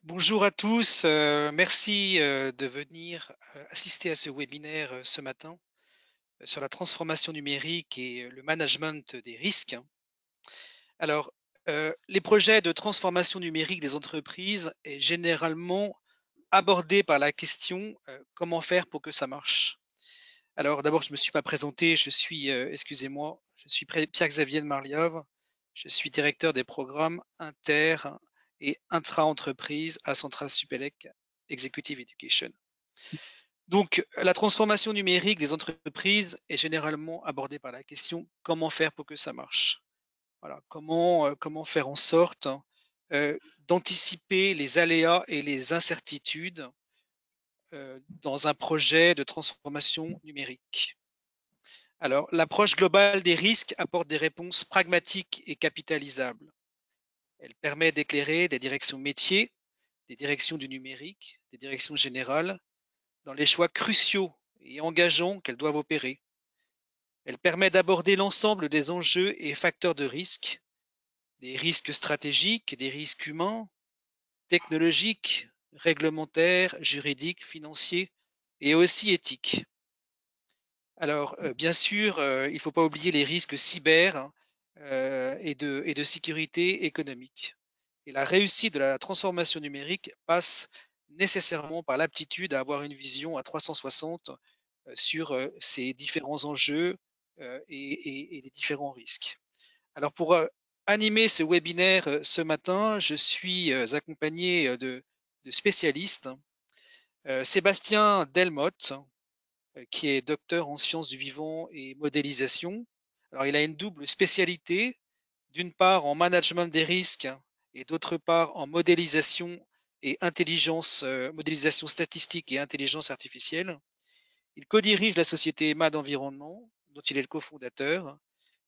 Bonjour à tous, merci de venir assister à ce webinaire ce matin sur la transformation numérique et le management des risques. Alors, les projets de transformation numérique des entreprises est généralement abordé par la question comment faire pour que ça marche. Alors d'abord, je ne me suis pas présenté, je suis, excusez-moi, je suis Pierre-Xavier de Marliave, je suis directeur des programmes inter et intra-entreprise à Centrale Supélec Executive Education. Donc, la transformation numérique des entreprises est généralement abordée par la question comment faire pour que ça marche. Voilà, comment faire en sorte d'anticiper les aléas et les incertitudes dans un projet de transformation numérique. Alors, l'approche globale des risques apporte des réponses pragmatiques et capitalisables. Elle permet d'éclairer des directions métiers, des directions du numérique, des directions générales, dans les choix cruciaux et engageants qu'elles doivent opérer. Elle permet d'aborder l'ensemble des enjeux et facteurs de risque, des risques stratégiques, des risques humains, technologiques, réglementaires, juridiques, financiers et aussi éthiques. Alors, bien sûr, il ne faut pas oublier les risques cyber et de sécurité économique. Et la réussite de la transformation numérique passe nécessairement par l'aptitude à avoir une vision à 360 sur ces différents enjeux et les différents risques. Alors, pour animer ce webinaire ce matin, je suis accompagné de spécialistes. Sébastien Delmotte, qui est docteur en sciences du vivant et modélisation. Alors, il a une double spécialité, d'une part en management des risques et d'autre part en modélisation et intelligence, modélisation statistique et intelligence artificielle. Il co-dirige la société EMAD Environnement, dont il est le cofondateur,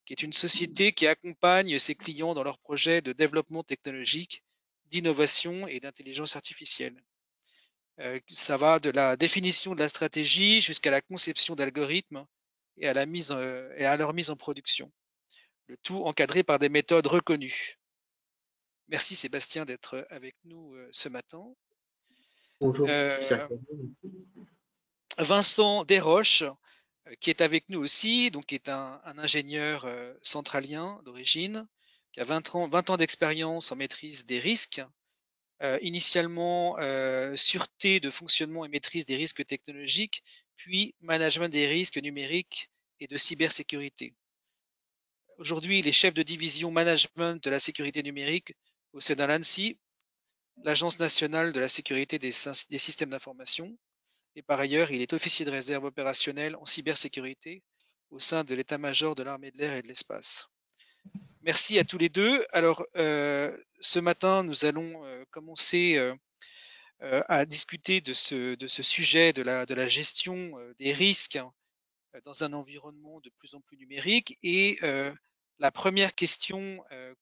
qui est une société qui accompagne ses clients dans leurs projets de développement technologique, d'innovation et d'intelligence artificielle. Ça va de la définition de la stratégie jusqu'à la conception d'algorithmes et à leur mise en production. Le tout encadré par des méthodes reconnues. Merci Sébastien d'être avec nous ce matin. Bonjour, Pierre. Euh, Vincent Desroches, qui est avec nous aussi, donc qui est un ingénieur centralien d'origine, qui a 20 ans d'expérience en maîtrise des risques, initialement sûreté de fonctionnement et maîtrise des risques technologiques, puis management des risques numériques et de cybersécurité. Aujourd'hui, il est chef de division management de la sécurité numérique au sein de l'ANSSI, l'Agence nationale de la sécurité des systèmes d'information. Et par ailleurs, il est officier de réserve opérationnel en cybersécurité au sein de l'état-major de l'armée de l'air et de l'espace. Merci à tous les deux. Alors, ce matin, nous allons commencer à discuter de ce sujet de la gestion des risques dans un environnement de plus en plus numérique. Et la première question à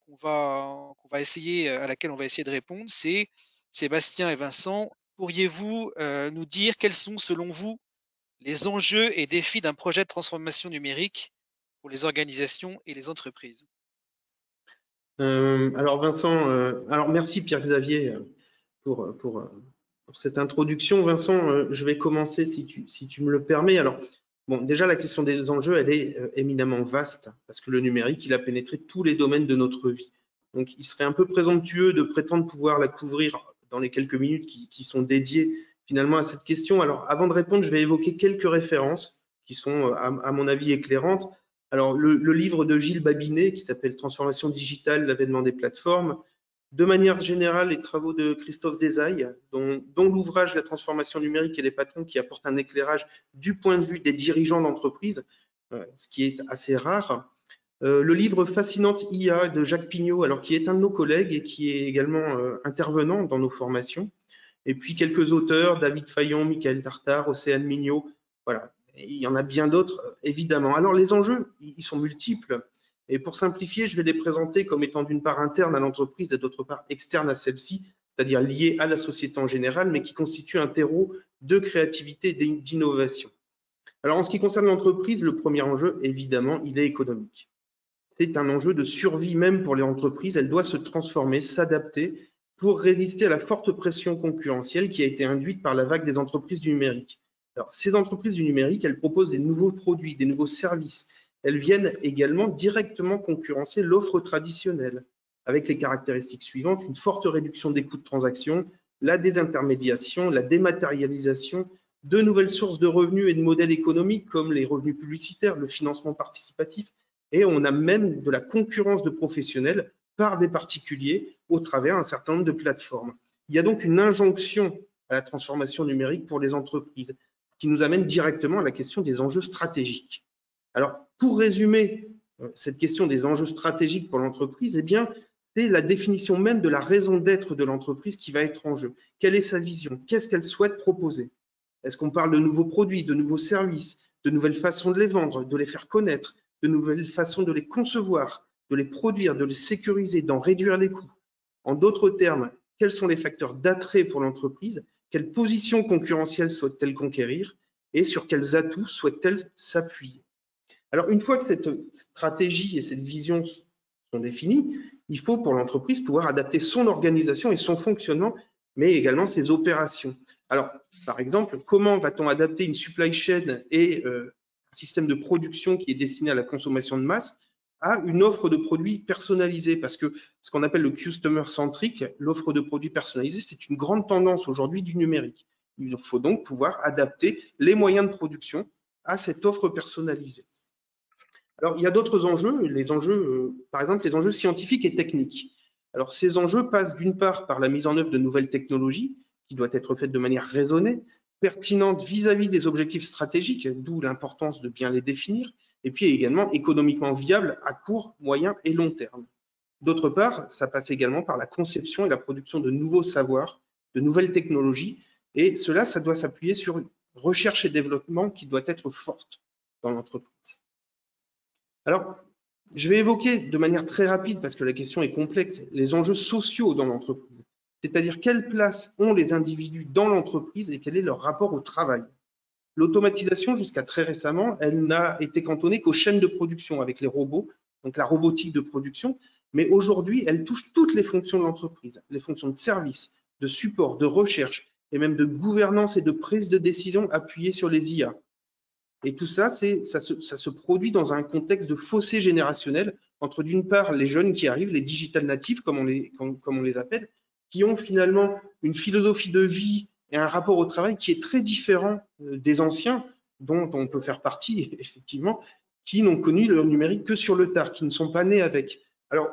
laquelle on va essayer de répondre, c'est Sébastien et Vincent, pourriez-vous nous dire quels sont selon vous les enjeux et défis d'un projet de transformation numérique pour les organisations et les entreprises? Alors Vincent, alors merci Pierre-Xavier pour cette introduction. Vincent, je vais commencer si tu me le permets. Alors, bon, déjà la question des enjeux, elle est éminemment vaste parce que le numérique, il a pénétré tous les domaines de notre vie. Donc, il serait un peu présomptueux de prétendre pouvoir la couvrir dans les quelques minutes qui sont dédiées finalement à cette question. Alors, avant de répondre, je vais évoquer quelques références qui sont, à mon avis, éclairantes. Alors, le livre de Gilles Babinet qui s'appelle Transformation digitale, l'avènement des plateformes. De manière générale, les travaux de Christophe Desailles, dont l'ouvrage La transformation numérique et les patrons, qui apporte un éclairage du point de vue des dirigeants d'entreprise, ce qui est assez rare. Le livre Fascinante IA de Jacques Pignot, alors qui est un de nos collègues et qui est également intervenant dans nos formations. Et puis quelques auteurs, David Fayon, Michael Tartare, Océane Mignot, voilà. Et il y en a bien d'autres, évidemment. Alors les enjeux, ils sont multiples. Et pour simplifier, je vais les présenter comme étant d'une part interne à l'entreprise et d'autre part externe à celle-ci, c'est-à-dire liées à la société en général, mais qui constituent un terreau de créativité et d'innovation. Alors en ce qui concerne l'entreprise, le premier enjeu, évidemment, il est économique. C'est un enjeu de survie même pour les entreprises. Elle doit se transformer, s'adapter pour résister à la forte pression concurrentielle qui a été induite par la vague des entreprises du numérique. Alors, ces entreprises du numérique, elles proposent des nouveaux produits, des nouveaux services. Elles viennent également directement concurrencer l'offre traditionnelle, avec les caractéristiques suivantes: une forte réduction des coûts de transaction, la désintermédiation, la dématérialisation, de nouvelles sources de revenus et de modèles économiques comme les revenus publicitaires, le financement participatif, et on a même de la concurrence de professionnels par des particuliers au travers d'un certain nombre de plateformes. Il y a donc une injonction à la transformation numérique pour les entreprises, ce qui nous amène directement à la question des enjeux stratégiques. Alors, pour résumer cette question des enjeux stratégiques pour l'entreprise, eh bien, c'est la définition même de la raison d'être de l'entreprise qui va être en jeu. Quelle est sa vision? Qu'est-ce qu'elle souhaite proposer? Est-ce qu'on parle de nouveaux produits, de nouveaux services, de nouvelles façons de les vendre, de les faire connaître, de nouvelles façons de les concevoir, de les produire, de les sécuriser, d'en réduire les coûts? En d'autres termes, quels sont les facteurs d'attrait pour l'entreprise? Quelle position concurrentielle souhaite-t-elle conquérir? Et sur quels atouts souhaite-t-elle s'appuyer? Alors, une fois que cette stratégie et cette vision sont définies, il faut pour l'entreprise pouvoir adapter son organisation et son fonctionnement, mais également ses opérations. Alors, par exemple, comment va-t-on adapter une supply chain et un système de production qui est destiné à la consommation de masse à une offre de produits personnalisée? Parce que ce qu'on appelle le customer centric, l'offre de produits personnalisés, c'est une grande tendance aujourd'hui du numérique. Il faut donc pouvoir adapter les moyens de production à cette offre personnalisée. Alors, il y a d'autres enjeux, les enjeux, par exemple, les enjeux scientifiques et techniques. Alors, ces enjeux passent d'une part par la mise en œuvre de nouvelles technologies, qui doit être faite de manière raisonnée, pertinente vis-à-vis des objectifs stratégiques, d'où l'importance de bien les définir, et puis également économiquement viable à court, moyen et long terme. D'autre part, ça passe également par la conception et la production de nouveaux savoirs, de nouvelles technologies, et cela, ça doit s'appuyer sur une recherche et développement qui doit être forte dans l'entreprise. Alors, je vais évoquer de manière très rapide, parce que la question est complexe, les enjeux sociaux dans l'entreprise. C'est-à-dire quelle place ont les individus dans l'entreprise et quel est leur rapport au travail. L'automatisation, jusqu'à très récemment, elle n'a été cantonnée qu'aux chaînes de production avec les robots, donc la robotique de production, mais aujourd'hui, elle touche toutes les fonctions de l'entreprise, les fonctions de service, de support, de recherche et même de gouvernance et de prise de décision appuyées sur les IA. Et tout ça, ça se produit dans un contexte de fossé générationnel entre, d'une part, les jeunes qui arrivent, les digital natifs, comme on les appelle, qui ont finalement une philosophie de vie et un rapport au travail qui est très différent des anciens, dont on peut faire partie, effectivement, qui n'ont connu le numérique que sur le tard, qui ne sont pas nés avec. Alors,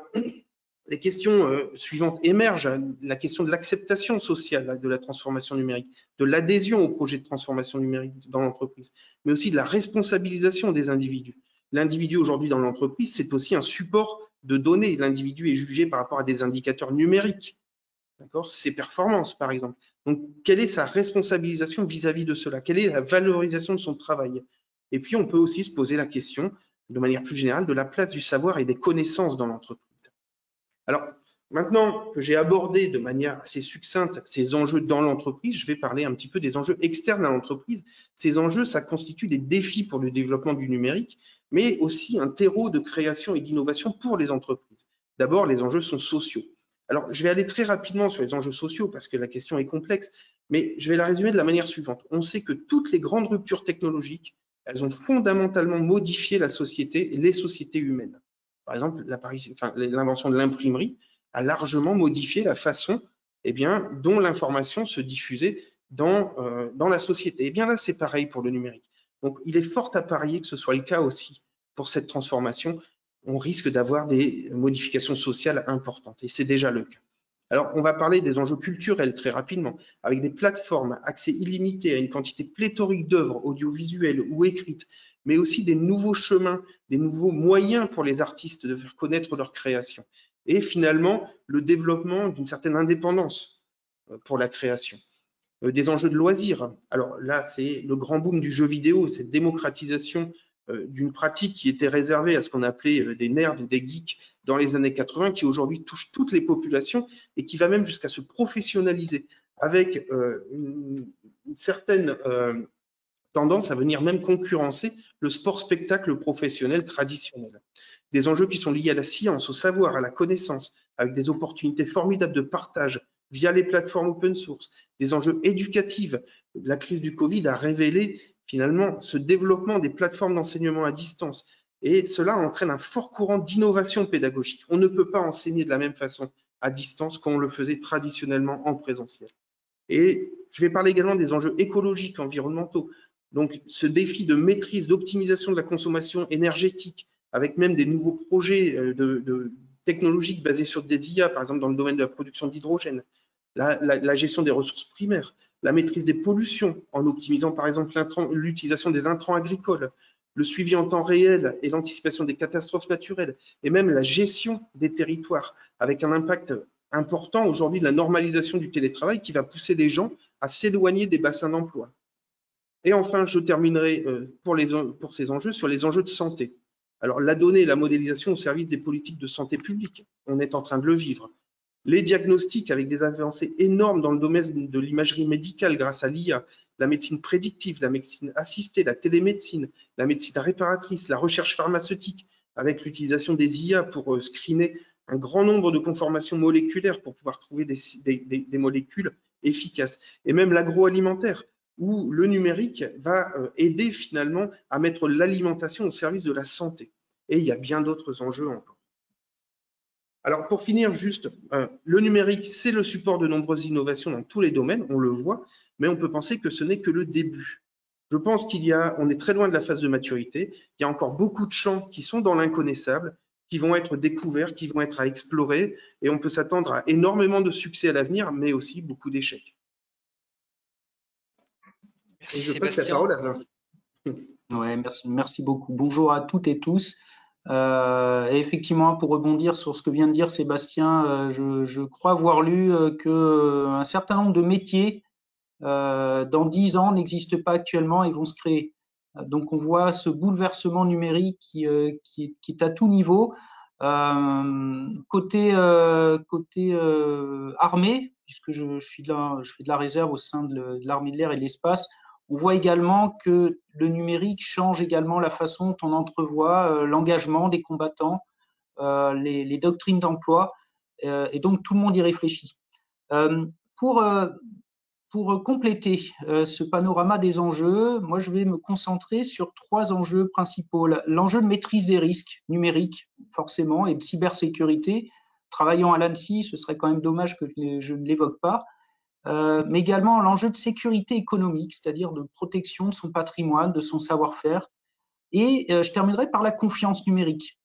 les questions suivantes émergent, la question de l'acceptation sociale de la transformation numérique, de l'adhésion au projet de transformation numérique dans l'entreprise, mais aussi de la responsabilisation des individus. L'individu aujourd'hui dans l'entreprise, c'est aussi un support de données. L'individu est jugé par rapport à des indicateurs numériques, ses performances par exemple. Donc, quelle est sa responsabilisation vis-à-vis de cela? Quelle est la valorisation de son travail? Et puis, on peut aussi se poser la question, de manière plus générale, de la place du savoir et des connaissances dans l'entreprise. Alors, maintenant que j'ai abordé de manière assez succincte ces enjeux dans l'entreprise, je vais parler un petit peu des enjeux externes à l'entreprise. Ces enjeux, ça constitue des défis pour le développement du numérique, mais aussi un terreau de création et d'innovation pour les entreprises. D'abord, les enjeux sont sociaux. Alors, je vais aller très rapidement sur les enjeux sociaux parce que la question est complexe, mais je vais la résumer de la manière suivante. On sait que toutes les grandes ruptures technologiques, elles ont fondamentalement modifié la société et les sociétés humaines. Par exemple, l'invention de l'imprimerie a largement modifié la façon dont l'information se diffusait dans la société. Et bien là, c'est pareil pour le numérique. Donc, il est fort à parier que ce soit le cas aussi pour cette transformation. On risque d'avoir des modifications sociales importantes, et c'est déjà le cas. Alors, on va parler des enjeux culturels très rapidement, avec des plateformes, accès illimité à une quantité pléthorique d'œuvres audiovisuelles ou écrites, mais aussi des nouveaux chemins, des nouveaux moyens pour les artistes de faire connaître leur création. Et finalement, le développement d'une certaine indépendance pour la création. Des enjeux de loisirs. Alors là, c'est le grand boom du jeu vidéo, cette démocratisation d'une pratique qui était réservée à ce qu'on appelait des nerds, des geeks dans les années 80, qui aujourd'hui touche toutes les populations et qui va même jusqu'à se professionnaliser avec une certaine tendance à venir même concurrencer le sport-spectacle professionnel traditionnel. Des enjeux qui sont liés à la science, au savoir, à la connaissance, avec des opportunités formidables de partage via les plateformes open source, des enjeux éducatifs. La crise du Covid a révélé finalement ce développement des plateformes d'enseignement à distance. Et cela entraîne un fort courant d'innovation pédagogique. On ne peut pas enseigner de la même façon à distance qu'on le faisait traditionnellement en présentiel. Et je vais parler également des enjeux écologiques, environnementaux. Donc, ce défi de maîtrise, d'optimisation de la consommation énergétique, avec même des nouveaux projets technologiques basés sur des IA, par exemple dans le domaine de la production d'hydrogène, la gestion des ressources primaires, la maîtrise des pollutions, en optimisant par exemple l'utilisation des intrants agricoles, le suivi en temps réel et l'anticipation des catastrophes naturelles, et même la gestion des territoires, avec un impact important aujourd'hui de la normalisation du télétravail qui va pousser les gens à s'éloigner des bassins d'emploi. Et enfin, je terminerai pour ces enjeux sur les enjeux de santé. Alors, la donnée et la modélisation au service des politiques de santé publique, on est en train de le vivre. Les diagnostics avec des avancées énormes dans le domaine de l'imagerie médicale grâce à l'IA, la médecine prédictive, la médecine assistée, la télémédecine, la médecine réparatrice, la recherche pharmaceutique, avec l'utilisation des IA pour screener un grand nombre de conformations moléculaires pour pouvoir trouver des molécules efficaces. Et même l'agroalimentaire, où le numérique va aider finalement à mettre l'alimentation au service de la santé. Et il y a bien d'autres enjeux encore. Alors pour finir, juste, le numérique, c'est le support de nombreuses innovations dans tous les domaines, on le voit, mais on peut penser que ce n'est que le début. Je pense on est très loin de la phase de maturité, il y a encore beaucoup de champs qui sont dans l'inconnaissable, qui vont être découverts, qui vont être à explorer, et on peut s'attendre à énormément de succès à l'avenir, mais aussi beaucoup d'échecs. Merci je passe Sébastien. la parole à Vincent. Ouais, merci beaucoup. Bonjour à toutes et tous. Et effectivement, pour rebondir sur ce que vient de dire Sébastien, je crois avoir lu qu'un certain nombre de métiers dans 10 ans n'existent pas actuellement et vont se créer. Donc on voit ce bouleversement numérique qui est à tout niveau. Côté armée, puisque je fais de la réserve au sein de l'armée de l'air et de l'espace, on voit également que le numérique change également la façon dont on entrevoit l'engagement des combattants, les doctrines d'emploi, et donc tout le monde y réfléchit. Pour compléter ce panorama des enjeux, moi je vais me concentrer sur 3 enjeux principaux. L'enjeu de maîtrise des risques numériques, forcément, et de cybersécurité. Travaillant à l'ANSSI, ce serait quand même dommage que je ne l'évoque pas. Mais également l'enjeu de sécurité économique, c'est-à-dire de protection de son patrimoine, de son savoir-faire. Et je terminerai par la confiance numérique.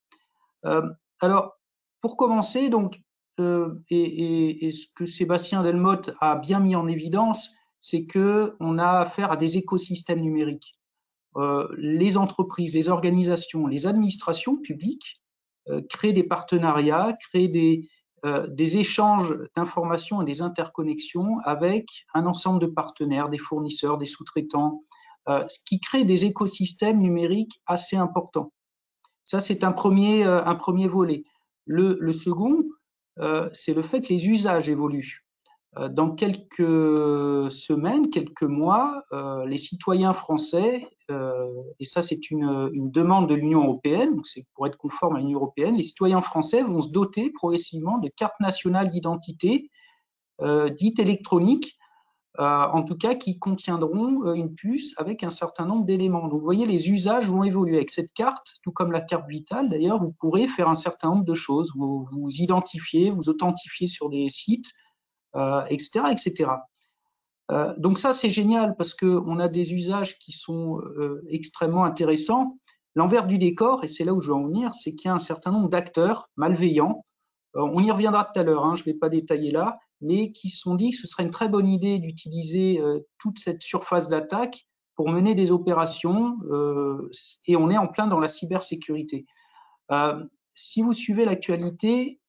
Alors, pour commencer, donc, et ce que Sébastien Delmotte a bien mis en évidence, c'est qu'on a affaire à des écosystèmes numériques. Les entreprises, les organisations, les administrations publiques créent des partenariats, créent des échanges d'informations et des interconnexions avec un ensemble de partenaires, des fournisseurs, des sous-traitants, ce qui crée des écosystèmes numériques assez importants. Ça, c'est un premier volet. Le second, c'est le fait que les usages évoluent. Dans quelques semaines, quelques mois, les citoyens français, et ça c'est une demande de l'Union européenne, donc c'est pour être conforme à l'Union européenne, les citoyens français vont se doter progressivement de cartes nationales d'identité dites électroniques, en tout cas qui contiendront une puce avec un certain nombre d'éléments. Donc vous voyez, les usages vont évoluer. Avec cette carte, tout comme la carte vitale d'ailleurs, vous pourrez faire un certain nombre de choses. Vous identifiez, vous authentifiez sur des sites, etc., etc. Donc ça, c'est génial parce qu'on a des usages qui sont extrêmement intéressants. L'envers du décor, et c'est là où je veux en venir, c'est qu'il y a un certain nombre d'acteurs malveillants. On y reviendra tout à l'heure, je ne vais pas détailler là, mais qui se sont dit que ce serait une très bonne idée d'utiliser toute cette surface d'attaque pour mener des opérations, et on est en plein dans la cybersécurité. Si vous suivez l'actualité,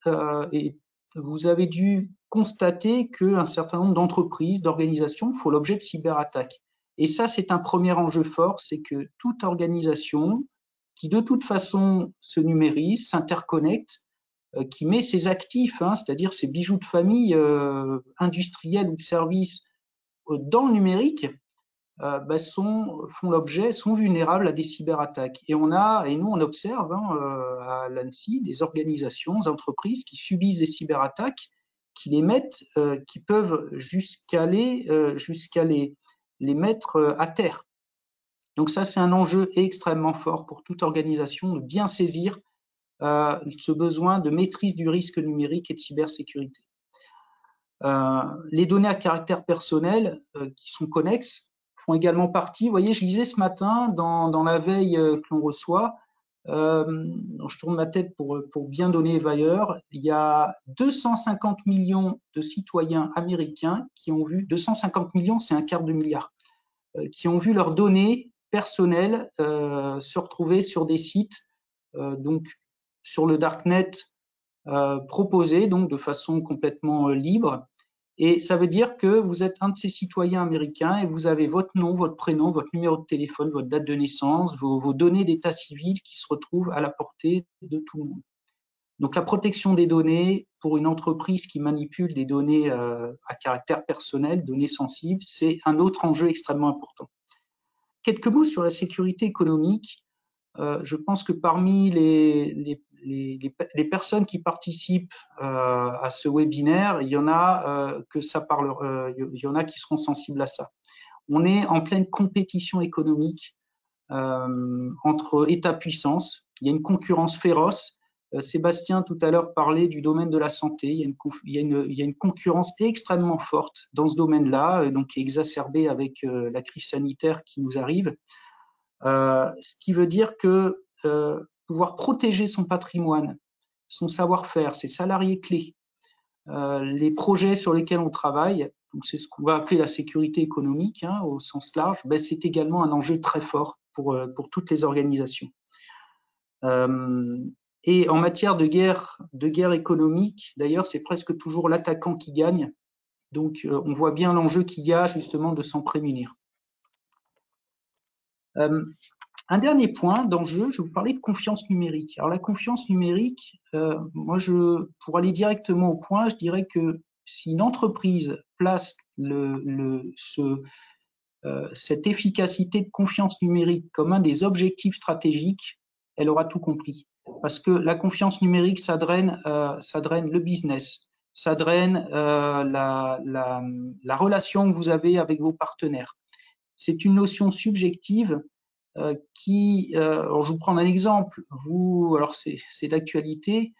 et vous avez dû constater qu'un certain nombre d'entreprises, d'organisations font l'objet de cyberattaques. Et ça, c'est un premier enjeu fort, c'est que toute organisation qui de toute façon se numérise, s'interconnecte, qui met ses actifs, c'est-à-dire ses bijoux de famille industriels ou de services dans le numérique, sont vulnérables à des cyberattaques. Et nous, on observe à l'ANSSI des organisations, des entreprises qui subissent des cyberattaques qui les mettent, qui peuvent jusqu'à les mettre à terre. Donc ça, c'est un enjeu extrêmement fort pour toute organisation de bien saisir ce besoin de maîtrise du risque numérique et de cybersécurité. Les données à caractère personnel qui sont connexes font également partie. Vous voyez, je lisais ce matin dans la veille que l'on reçoit, je tourne ma tête pour bien donner les vailleurs, il y a 250 millions de citoyens américains qui ont vu, 250 millions, c'est un quart de milliard, qui ont vu leurs données personnelles se retrouver sur des sites, donc sur le darknet, proposés donc de façon complètement libre. Et ça veut dire que vous êtes un de ces citoyens américains et vous avez votre nom, votre prénom, votre numéro de téléphone, votre date de naissance, vos données d'état civil qui se retrouvent à la portée de tout le monde. Donc la protection des données pour une entreprise qui manipule des données à caractère personnel, données sensibles, c'est un autre enjeu extrêmement important. Quelques mots sur la sécurité économique. Je pense que parmi les personnes qui participent à ce webinaire, il y en a il y en a qui seront sensibles à ça. On est en pleine compétition économique entre États-puissances. Il y a une concurrence féroce. Sébastien tout à l'heure parlait du domaine de la santé. Il y a une concurrence extrêmement forte dans ce domaine-là, donc qui est exacerbée avec la crise sanitaire qui nous arrive. Ce qui veut dire que pouvoir protéger son patrimoine, son savoir-faire, ses salariés clés, les projets sur lesquels on travaille, donc c'est ce qu'on va appeler la sécurité économique au sens large, ben c'est également un enjeu très fort pour toutes les organisations. Et en matière de guerre économique, d'ailleurs, c'est presque toujours l'attaquant qui gagne. Donc, on voit bien l'enjeu qu'il y a justement de s'en prémunir. Un dernier point d'enjeu, je vais vous parler de confiance numérique. Alors la confiance numérique, moi pour aller directement au point, je dirais que si une entreprise place cette efficacité de confiance numérique comme un des objectifs stratégiques, elle aura tout compris. Parce que la confiance numérique, ça draine le business, ça draine la relation que vous avez avec vos partenaires. C'est une notion subjective alors je vous prends un exemple, alors c'est d'actualité,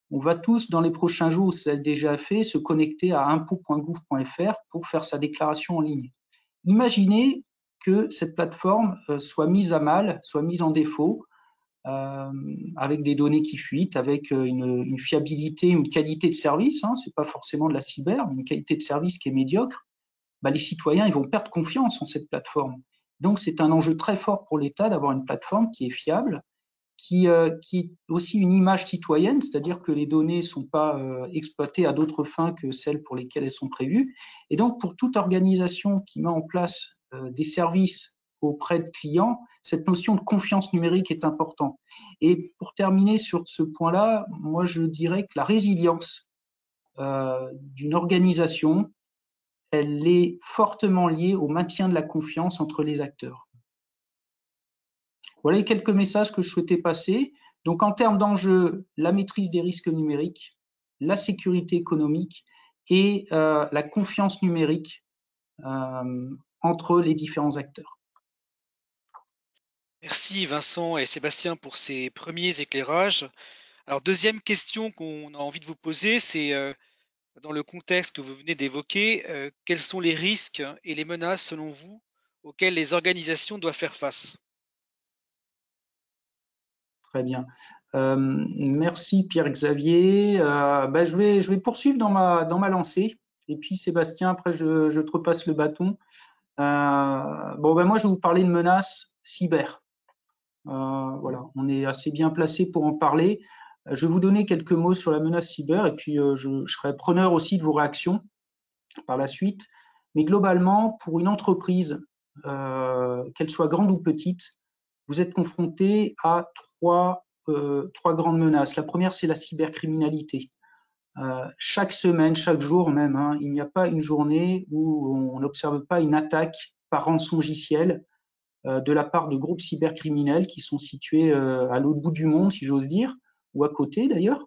on va tous dans les prochains jours, ça a déjà fait, se connecter à impôts.gouv.fr pour faire sa déclaration en ligne. Imaginez que cette plateforme soit mise à mal, soit mise en défaut, avec des données qui fuitent, avec une fiabilité, une qualité de service, c'est pas forcément de la cyber, mais une qualité de service qui est médiocre. Les citoyens ils vont perdre confiance en cette plateforme. Donc, c'est un enjeu très fort pour l'État d'avoir une plateforme qui est fiable, qui est aussi une image citoyenne, c'est-à-dire que les données ne sont pas exploitées à d'autres fins que celles pour lesquelles elles sont prévues. Et donc, pour toute organisation qui met en place des services auprès de clients, cette notion de confiance numérique est importante. Et pour terminer sur ce point-là, moi, je dirais que la résilience d'une organisation, elle est fortement liée au maintien de la confiance entre les acteurs. Voilà les quelques messages que je souhaitais passer. Donc, en termes d'enjeux, la maîtrise des risques numériques, la sécurité économique et la confiance numérique entre les différents acteurs. Merci Vincent et Sébastien pour ces premiers éclairages. Alors, deuxième question qu'on a envie de vous poser, c'est dans le contexte que vous venez d'évoquer, quels sont les risques et les menaces, selon vous, auxquels les organisations doivent faire face? Très bien. Merci Pierre-Xavier. Je vais poursuivre dans ma lancée. Et puis Sébastien, après je te repasse le bâton. Moi je vais vous parler de menaces cyber. Voilà, on est assez bien placé pour en parler. Je vais vous donner quelques mots sur la menace cyber et puis je serai preneur aussi de vos réactions par la suite. Mais globalement, pour une entreprise, qu'elle soit grande ou petite, vous êtes confronté à trois grandes menaces. La première, c'est la cybercriminalité. Chaque semaine, chaque jour même, il n'y a pas une journée où on n'observe pas une attaque par rançongiciel de la part de groupes cybercriminels qui sont situés à l'autre bout du monde, si j'ose dire, ou à côté d'ailleurs.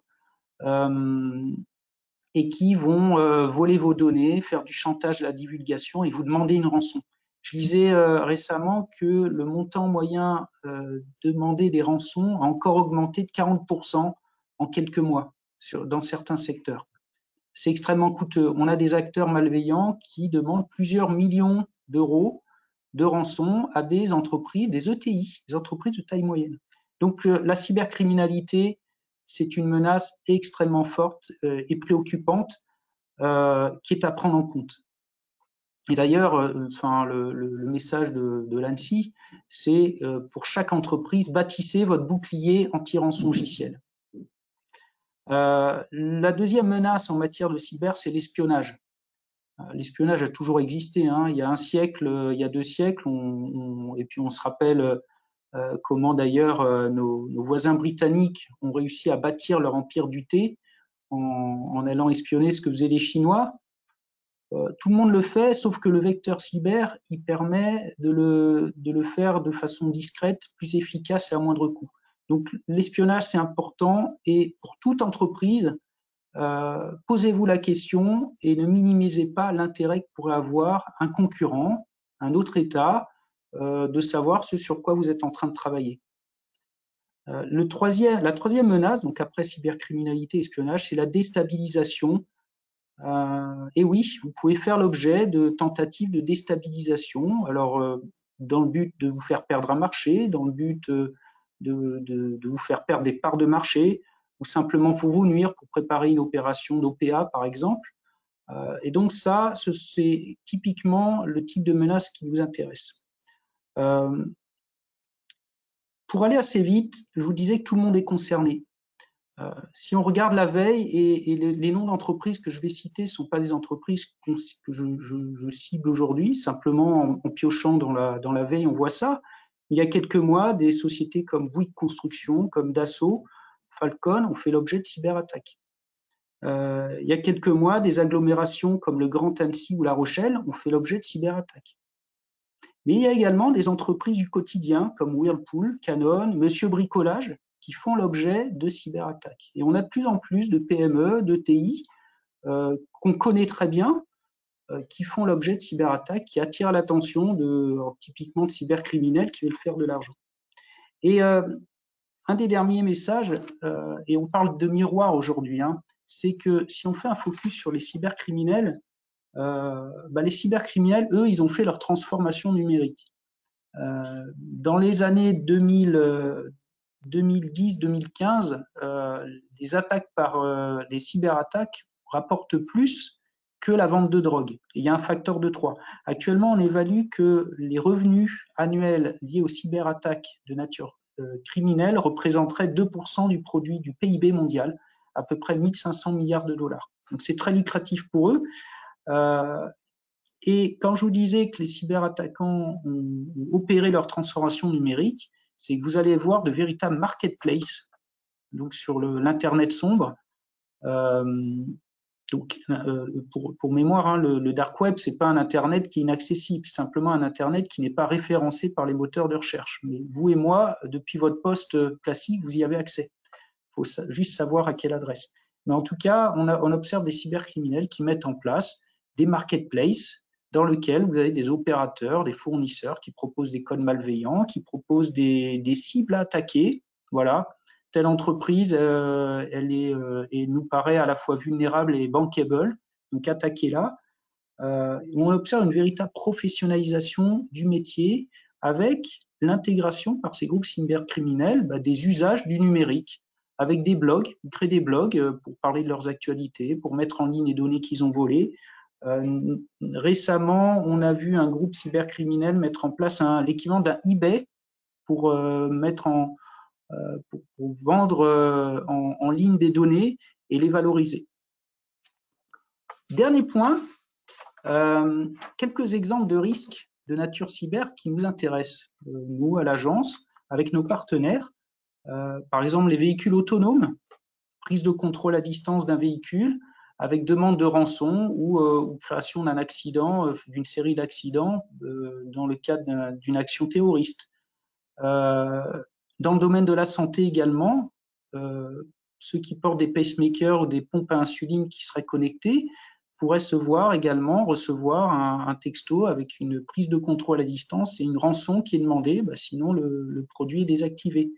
et qui vont voler vos données, faire du chantage à la divulgation et vous demander une rançon. Je lisais récemment que le montant moyen demandé des rançons a encore augmenté de 40% en quelques mois dans certains secteurs. C'est extrêmement coûteux. On a des acteurs malveillants qui demandent plusieurs millions d'euros de rançon à des entreprises, des ETI, des entreprises de taille moyenne. Donc la cybercriminalité, c'est une menace extrêmement forte et préoccupante qui est à prendre en compte. Et d'ailleurs, le message de l'ANSSI, c'est pour chaque entreprise, bâtissez votre bouclier anti-rançongiciel. La deuxième menace en matière de cyber, c'est l'espionnage. L'espionnage a toujours existé. Hein. Il y a un siècle, il y a 2 siècles, et puis on se rappelle comment d'ailleurs nos voisins britanniques ont réussi à bâtir leur empire du thé en allant espionner ce que faisaient les Chinois. Tout le monde le fait, sauf que le vecteur cyber, il permet de le faire de façon discrète, plus efficace et à moindre coût. Donc l'espionnage, c'est important, et pour toute entreprise, posez-vous la question et ne minimisez pas l'intérêt que pourrait avoir un concurrent, un autre État, de savoir ce sur quoi vous êtes en train de travailler. La troisième menace, donc après cybercriminalité et espionnage, c'est la déstabilisation. Et oui, vous pouvez faire l'objet de tentatives de déstabilisation, alors dans le but de vous faire perdre un marché, dans le but de vous faire perdre des parts de marché, ou simplement pour vous nuire, pour préparer une opération d'OPA par exemple. Et donc ça, c'est typiquement le type de menace qui vous intéresse. Pour aller assez vite, je vous disais que tout le monde est concerné. Si on regarde la veille, et les noms d'entreprises que je vais citer ne sont pas des entreprises que je cible aujourd'hui, simplement en piochant dans la veille, on voit ça. Il y a quelques mois, des sociétés comme Bouygues Construction, comme Dassault, Falcon ont fait l'objet de cyberattaques. Il y a quelques mois, des agglomérations comme le Grand Annecy ou La Rochelle ont fait l'objet de cyberattaques. Mais il y a également des entreprises du quotidien comme Whirlpool, Canon, Monsieur Bricolage, qui font l'objet de cyberattaques. Et on a de plus en plus de PME, de TI qu'on connaît très bien, qui font l'objet de cyberattaques, qui attirent l'attention typiquement de cybercriminels qui veulent faire de l'argent. Et un des derniers messages, et on parle de miroir aujourd'hui, hein, c'est que si on fait un focus sur les cybercriminels, les cybercriminels, eux, ils ont fait leur transformation numérique. Dans les années 2010-2015, des attaques des cyberattaques rapportent plus que la vente de drogue. Il y a un facteur de 3. Actuellement, on évalue que les revenus annuels liés aux cyberattaques de nature criminelle représenteraient 2% du produit du PIB mondial, à peu près 1500 milliards de dollars. Donc c'est très lucratif pour eux. Et quand je vous disais que les cyberattaquants ont opéré leur transformation numérique, c'est que vous allez voir de véritables marketplaces, donc sur l'internet sombre. Pour mémoire, hein, le dark web, c'est pas un internet qui est inaccessible, c'est simplement un internet qui n'est pas référencé par les moteurs de recherche. Mais vous et moi, depuis votre poste classique, vous y avez accès. Il faut juste savoir à quelle adresse. Mais en tout cas, on observe des cybercriminels qui mettent en place des marketplaces dans lesquels vous avez des opérateurs, des fournisseurs qui proposent des codes malveillants, qui proposent des cibles à attaquer. Voilà, telle entreprise, elle nous paraît à la fois vulnérable et bankable, donc attaquez-la. On observe une véritable professionnalisation du métier avec l'intégration par ces groupes cybercriminels des usages du numérique, avec des blogs, ils créent des blogs pour parler de leurs actualités, pour mettre en ligne les données qu'ils ont volées. Récemment, on a vu un groupe cybercriminel mettre en place l'équivalent d'un eBay pour vendre en ligne des données et les valoriser. Dernier point, quelques exemples de risques de nature cyber qui nous intéressent, nous à l'agence, avec nos partenaires. Par exemple, les véhicules autonomes, prise de contrôle à distance d'un véhicule, avec demande de rançon ou création d'un accident, d'une série d'accidents dans le cadre d'une action terroriste. Dans le domaine de la santé également, ceux qui portent des pacemakers ou des pompes à insuline qui seraient connectées pourraient recevoir un texto avec une prise de contrôle à distance et une rançon qui est demandée, sinon le produit est désactivé.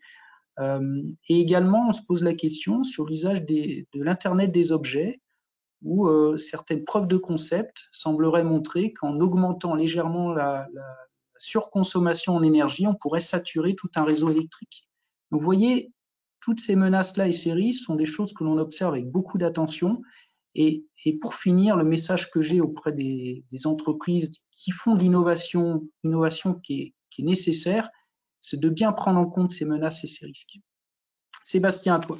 Et également, on se pose la question sur l'usage de l'Internet des objets, où certaines preuves de concept sembleraient montrer qu'en augmentant légèrement la surconsommation en énergie, on pourrait saturer tout un réseau électrique. Vous voyez, toutes ces menaces-là et ces risques sont des choses que l'on observe avec beaucoup d'attention. Et pour finir, le message que j'ai auprès des entreprises qui font de l'innovation qui est nécessaire, c'est de bien prendre en compte ces menaces et ces risques. Sébastien, à toi.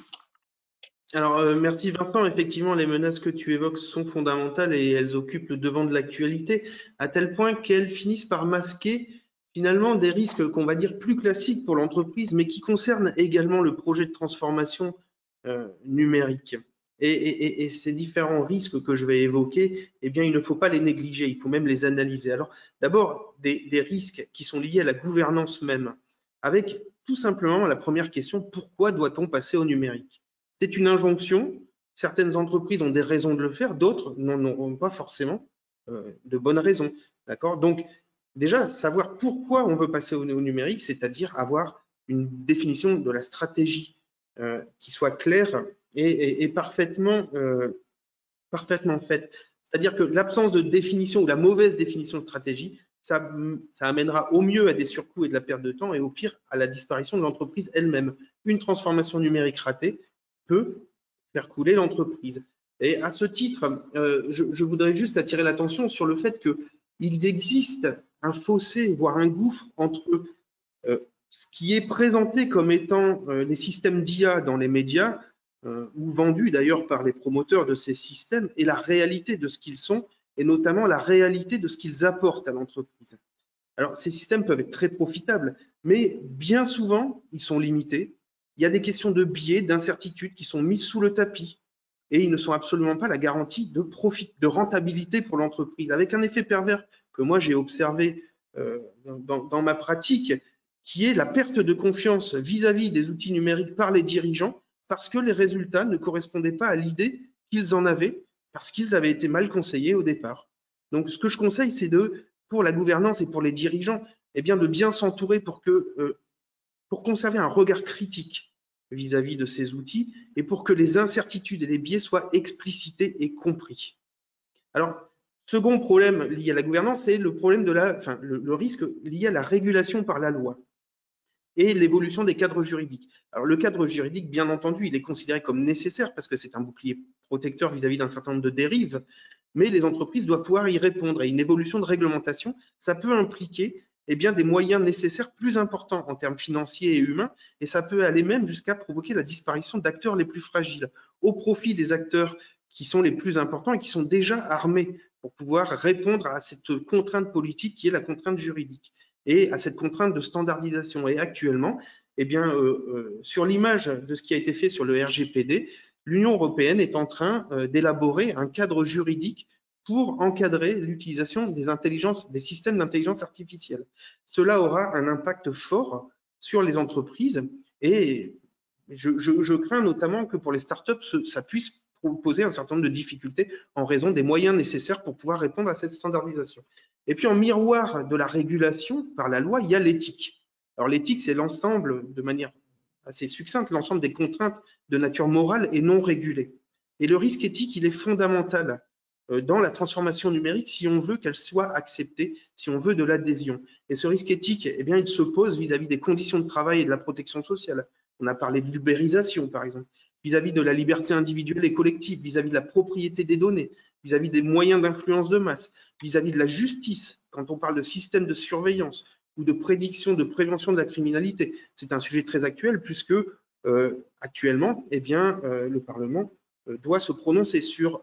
Alors, merci Vincent. Effectivement, les menaces que tu évoques sont fondamentales et elles occupent le devant de l'actualité, à tel point qu'elles finissent par masquer finalement des risques qu'on va dire plus classiques pour l'entreprise, mais qui concernent également le projet de transformation numérique. Et ces différents risques que je vais évoquer, eh bien, il ne faut pas les négliger, il faut même les analyser. Alors, d'abord, des risques qui sont liés à la gouvernance même, avec tout simplement la première question, pourquoi doit-on passer au numérique? C'est une injonction. Certaines entreprises ont des raisons de le faire, d'autres n'en ont pas forcément de bonnes raisons. D'accord? Donc, déjà, savoir pourquoi on veut passer au numérique, c'est-à-dire avoir une définition de la stratégie qui soit claire et parfaitement faite. C'est-à-dire que l'absence de définition ou la mauvaise définition de stratégie, ça amènera au mieux à des surcoûts et de la perte de temps et au pire à la disparition de l'entreprise elle-même. Une transformation numérique ratée peut faire couler l'entreprise. Et à ce titre, je voudrais juste attirer l'attention sur le fait qu'il existe un fossé, voire un gouffre entre ce qui est présenté comme étant les systèmes d'IA dans les médias, ou vendus d'ailleurs par les promoteurs de ces systèmes, et la réalité de ce qu'ils sont, et notamment la réalité de ce qu'ils apportent à l'entreprise. Alors, ces systèmes peuvent être très profitables, mais bien souvent, ils sont limités. Il y a des questions de biais, d'incertitudes qui sont mises sous le tapis et ils ne sont absolument pas la garantie de profit, de rentabilité pour l'entreprise, avec un effet pervers que moi j'ai observé dans ma pratique, qui est la perte de confiance vis-à-vis des outils numériques par les dirigeants parce que les résultats ne correspondaient pas à l'idée qu'ils en avaient, parce qu'ils avaient été mal conseillés au départ. Donc, ce que je conseille, c'est pour la gouvernance et pour les dirigeants, eh bien, de bien s'entourer pour conserver un regard critique vis-à-vis de ces outils et pour que les incertitudes et les biais soient explicités et compris. Alors, second problème lié à la gouvernance, c'est le problème le risque lié à la régulation par la loi et l'évolution des cadres juridiques. Alors, le cadre juridique, bien entendu, il est considéré comme nécessaire parce que c'est un bouclier protecteur vis-à-vis d'un certain nombre de dérives, mais les entreprises doivent pouvoir y répondre. Et une évolution de réglementation, ça peut impliquer des moyens nécessaires plus importants en termes financiers et humains, et ça peut aller même jusqu'à provoquer la disparition d'acteurs les plus fragiles, au profit des acteurs qui sont les plus importants et qui sont déjà armés pour pouvoir répondre à cette contrainte politique qui est la contrainte juridique et à cette contrainte de standardisation. Et actuellement, sur l'image de ce qui a été fait sur le RGPD, l'Union européenne est en train d'élaborer un cadre juridique pour encadrer l'utilisation des systèmes d'intelligence artificielle. Cela aura un impact fort sur les entreprises et je crains notamment que pour les startups, ça puisse poser un certain nombre de difficultés en raison des moyens nécessaires pour pouvoir répondre à cette standardisation. Et puis en miroir de la régulation par la loi, il y a l'éthique. Alors l'éthique, c'est l'ensemble, de manière assez succincte, l'ensemble des contraintes de nature morale et non régulées. Et le risque éthique, il est fondamental dans la transformation numérique si on veut qu'elle soit acceptée, si on veut de l'adhésion. Et ce risque éthique, il se pose vis-à-vis des conditions de travail et de la protection sociale. On a parlé de l'ubérisation, par exemple, vis-à-vis de la liberté individuelle et collective, vis-à-vis de la propriété des données, vis-à-vis des moyens d'influence de masse, vis-à-vis de la justice, quand on parle de système de surveillance ou de prédiction, de prévention de la criminalité. C'est un sujet très actuel puisque actuellement, le Parlement doit se prononcer sur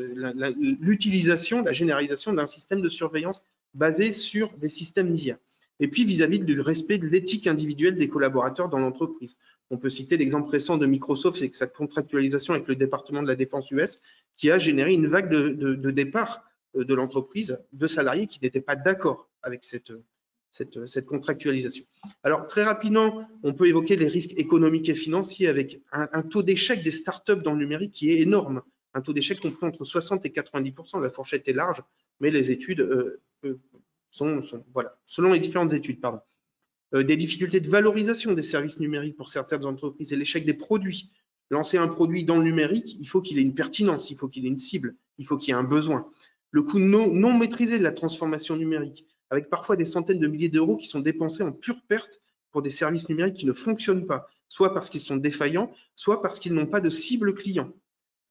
l'utilisation, la généralisation d'un système de surveillance basé sur des systèmes d'IA. Et puis vis-à-vis du respect de l'éthique individuelle des collaborateurs dans l'entreprise. On peut citer l'exemple récent de Microsoft et sa contractualisation avec le département de la défense US qui a généré une vague de départ de l'entreprise de salariés qui n'étaient pas d'accord avec cette cette contractualisation. Alors, très rapidement, on peut évoquer les risques économiques et financiers avec un taux d'échec des startups dans le numérique qui est énorme. Un taux d'échec compris entre 60 et 90%. La fourchette est large, mais les études voilà, selon les différentes études, pardon. Des difficultés de valorisation des services numériques pour certaines entreprises et l'échec des produits. Lancer un produit dans le numérique, il faut qu'il ait une pertinence, il faut qu'il ait une cible, il faut qu'il y ait un besoin. Le coût non maîtrisé de la transformation numérique, avec parfois des centaines de milliers d'euros qui sont dépensés en pure perte pour des services numériques qui ne fonctionnent pas, soit parce qu'ils sont défaillants, soit parce qu'ils n'ont pas de cible client.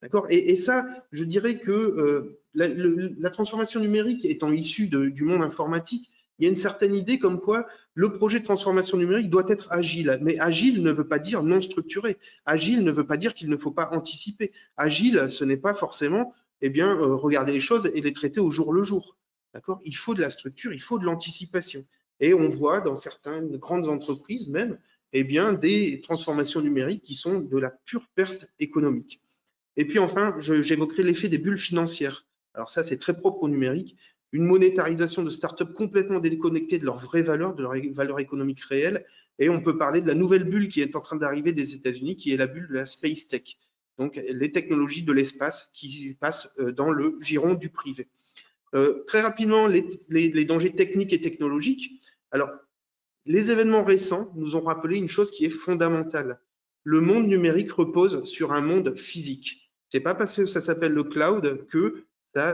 D'accord ? Et ça, je dirais que la transformation numérique étant issue du monde informatique, il y a une certaine idée comme quoi le projet de transformation numérique doit être agile. Mais agile ne veut pas dire non structuré. Agile ne veut pas dire qu'il ne faut pas anticiper. Agile, ce n'est pas forcément regarder les choses et les traiter au jour le jour. D'accord ? Il faut de la structure, il faut de l'anticipation. Et on voit dans certaines grandes entreprises même des transformations numériques qui sont de la pure perte économique. Et puis enfin, j'évoquerai l'effet des bulles financières. Alors ça, c'est très propre au numérique. Une monétarisation de startups complètement déconnectées de leur vraie valeur, de leur valeur économique réelle. Et on peut parler de la nouvelle bulle qui est en train d'arriver des États-Unis, qui est la bulle de la space tech. Donc les technologies de l'espace qui passent dans le giron du privé. Très rapidement, les dangers techniques et technologiques. Alors, les événements récents nous ont rappelé une chose qui est fondamentale. Le monde numérique repose sur un monde physique. C'est pas parce que ça s'appelle le cloud que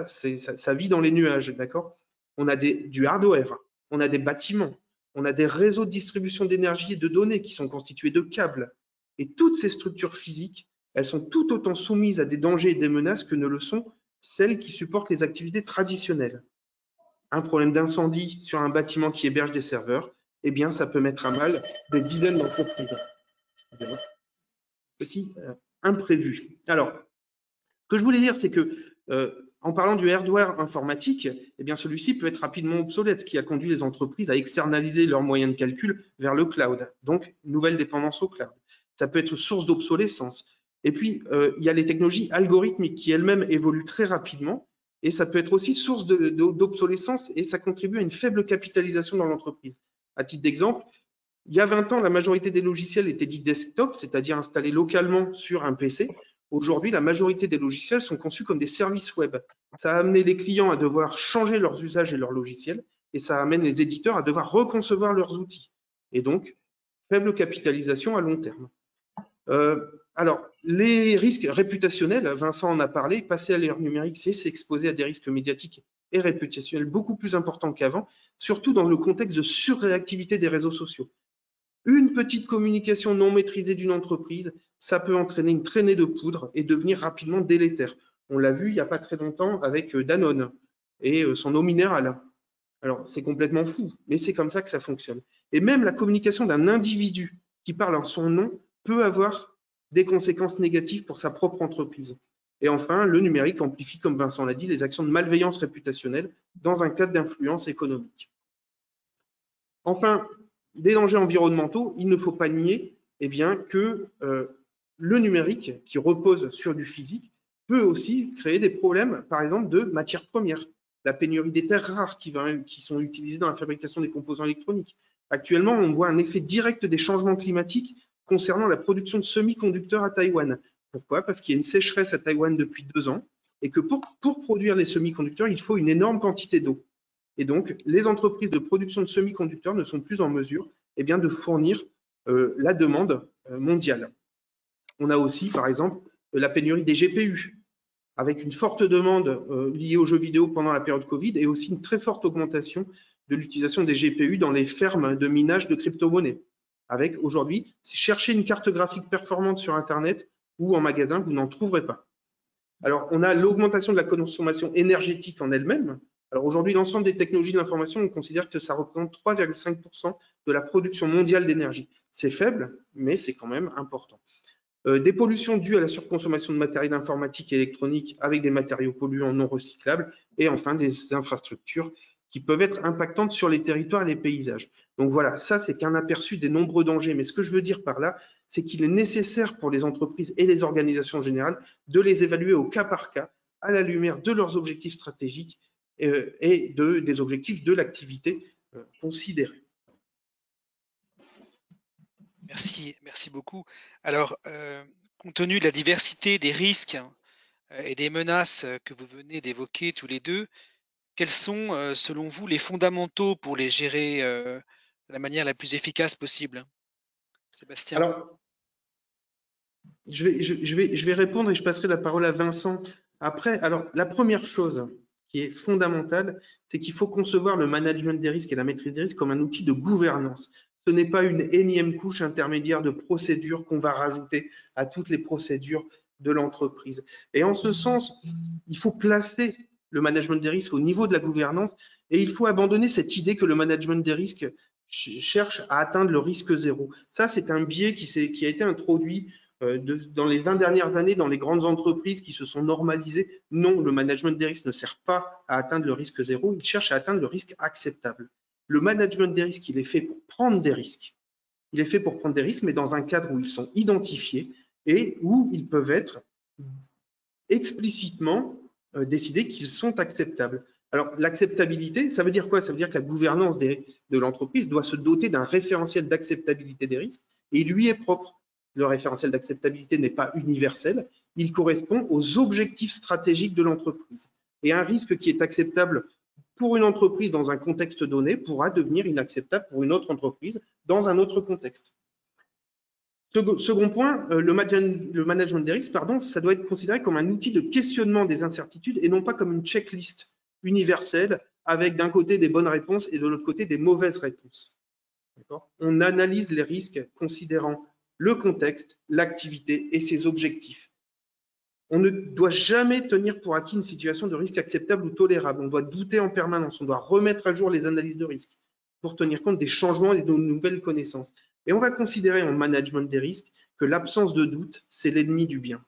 ça vit dans les nuages, d'accord ? On a du hardware, on a des bâtiments, on a des réseaux de distribution d'énergie et de données qui sont constitués de câbles. Et toutes ces structures physiques, elles sont tout autant soumises à des dangers et des menaces que ne le sont celles qui supportent les activités traditionnelles. Un problème d'incendie sur un bâtiment qui héberge des serveurs, ça peut mettre à mal des dizaines d'entreprises. Petit imprévu. Alors, ce que je voulais dire, c'est que en parlant du hardware informatique, celui-ci peut être rapidement obsolète, ce qui a conduit les entreprises à externaliser leurs moyens de calcul vers le cloud. Donc, nouvelle dépendance au cloud. Ça peut être source d'obsolescence. Et puis, il y a les technologies algorithmiques qui elles-mêmes évoluent très rapidement. Et ça peut être aussi source d'obsolescence et ça contribue à une faible capitalisation dans l'entreprise. À titre d'exemple, il y a 20 ans, la majorité des logiciels étaient dits desktop, c'est-à-dire installés localement sur un PC. Aujourd'hui, la majorité des logiciels sont conçus comme des services web. Ça a amené les clients à devoir changer leurs usages et leurs logiciels et ça amène les éditeurs à devoir reconcevoir leurs outils. Et donc, faible capitalisation à long terme. Alors, les risques réputationnels, Vincent en a parlé, passer à l'ère numérique, c'est s'exposer à des risques médiatiques et réputationnels beaucoup plus importants qu'avant, surtout dans le contexte de surréactivité des réseaux sociaux. Une petite communication non maîtrisée d'une entreprise, ça peut entraîner une traînée de poudre et devenir rapidement délétère. On l'a vu il n'y a pas très longtemps avec Danone et son eau minérale. Alors, c'est complètement fou, mais c'est comme ça que ça fonctionne. Et même la communication d'un individu qui parle en son nom peut avoir des conséquences négatives pour sa propre entreprise. Et enfin, le numérique amplifie, comme Vincent l'a dit, les actions de malveillance réputationnelle dans un cadre d'influence économique. Enfin, des dangers environnementaux, il ne faut pas nier que le numérique, qui repose sur du physique, peut aussi créer des problèmes, par exemple, de matières premières. La pénurie des terres rares qui sont utilisées dans la fabrication des composants électroniques. Actuellement, on voit un effet direct des changements climatiques concernant la production de semi-conducteurs à Taïwan. Pourquoi ? Parce qu'il y a une sécheresse à Taïwan depuis 2 ans et que pour produire les semi-conducteurs, il faut une énorme quantité d'eau. Et donc, les entreprises de production de semi-conducteurs ne sont plus en mesure de fournir la demande mondiale. On a aussi, par exemple, la pénurie des GPU, avec une forte demande liée aux jeux vidéo pendant la période Covid et aussi une très forte augmentation de l'utilisation des GPU dans les fermes de minage de crypto-monnaies. Avec aujourd'hui, si cherchez une carte graphique performante sur Internet ou en magasin, vous n'en trouverez pas. Alors, on a l'augmentation de la consommation énergétique en elle-même. Alors aujourd'hui, l'ensemble des technologies de l'information, on considère que ça représente 3,5% de la production mondiale d'énergie. C'est faible, mais c'est quand même important. Des pollutions dues à la surconsommation de matériel informatique et électronique avec des matériaux polluants non recyclables et enfin des infrastructures qui peuvent être impactantes sur les territoires et les paysages. Donc voilà, ça c'est qu'un aperçu des nombreux dangers. Mais ce que je veux dire par là, c'est qu'il est nécessaire pour les entreprises et les organisations générales de les évaluer au cas par cas à la lumière de leurs objectifs stratégiques et des objectifs de l'activité considérée. merci beaucoup. Alors, compte tenu de la diversité des risques et des menaces que vous venez d'évoquer tous les deux, quels sont, selon vous, les fondamentaux pour les gérer de la manière la plus efficace possible? Sébastien? Alors, je vais répondre et je passerai la parole à Vincent après. Alors, la première chose qui est fondamentale, c'est qu'il faut concevoir le management des risques et la maîtrise des risques comme un outil de gouvernance. Ce n'est pas une énième couche intermédiaire de procédures qu'on va rajouter à toutes les procédures de l'entreprise. Et en ce sens, il faut placer le management des risques au niveau de la gouvernance et il faut abandonner cette idée que le management des risques cherche à atteindre le risque zéro. Ça, c'est un biais qui a été introduit dans les 20 dernières années dans les grandes entreprises qui se sont normalisées. Non, le management des risques ne sert pas à atteindre le risque zéro, il cherche à atteindre le risque acceptable. Le management des risques, il est fait pour prendre des risques. Il est fait pour prendre des risques, mais dans un cadre où ils sont identifiés et où ils peuvent être explicitement décidés qu'ils sont acceptables. Alors, l'acceptabilité, ça veut dire quoi? Ça veut dire que la gouvernance de l'entreprise doit se doter d'un référentiel d'acceptabilité des risques et il lui est propre. Le référentiel d'acceptabilité n'est pas universel, il correspond aux objectifs stratégiques de l'entreprise. Et un risque qui est acceptable pour une entreprise dans un contexte donné pourra devenir inacceptable pour une autre entreprise dans un autre contexte. Second point, le management des risques, ça doit être considéré comme un outil de questionnement des incertitudes et non pas comme une checklist universelle avec d'un côté des bonnes réponses et de l'autre côté des mauvaises réponses. On analyse les risques considérant le contexte, l'activité et ses objectifs. On ne doit jamais tenir pour acquis une situation de risque acceptable ou tolérable. On doit douter en permanence. On doit remettre à jour les analyses de risque pour tenir compte des changements et de nouvelles connaissances. Et on va considérer en management des risques que l'absence de doute, c'est l'ennemi du bien.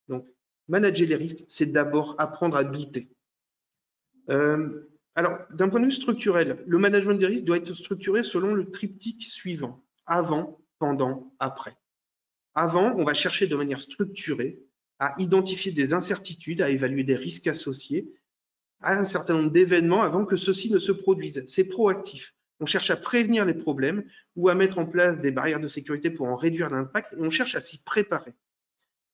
Donc, manager les risques, c'est d'abord apprendre à douter. Alors, d'un point de vue structurel, le management des risques doit être structuré selon le triptyque suivant: avant, pendant, après. Avant, on va chercher de manière structurée à identifier des incertitudes, à évaluer des risques associés à un certain nombre d'événements avant que ceux-ci ne se produisent. C'est proactif. On cherche à prévenir les problèmes ou à mettre en place des barrières de sécurité pour en réduire l'impact et on cherche à s'y préparer.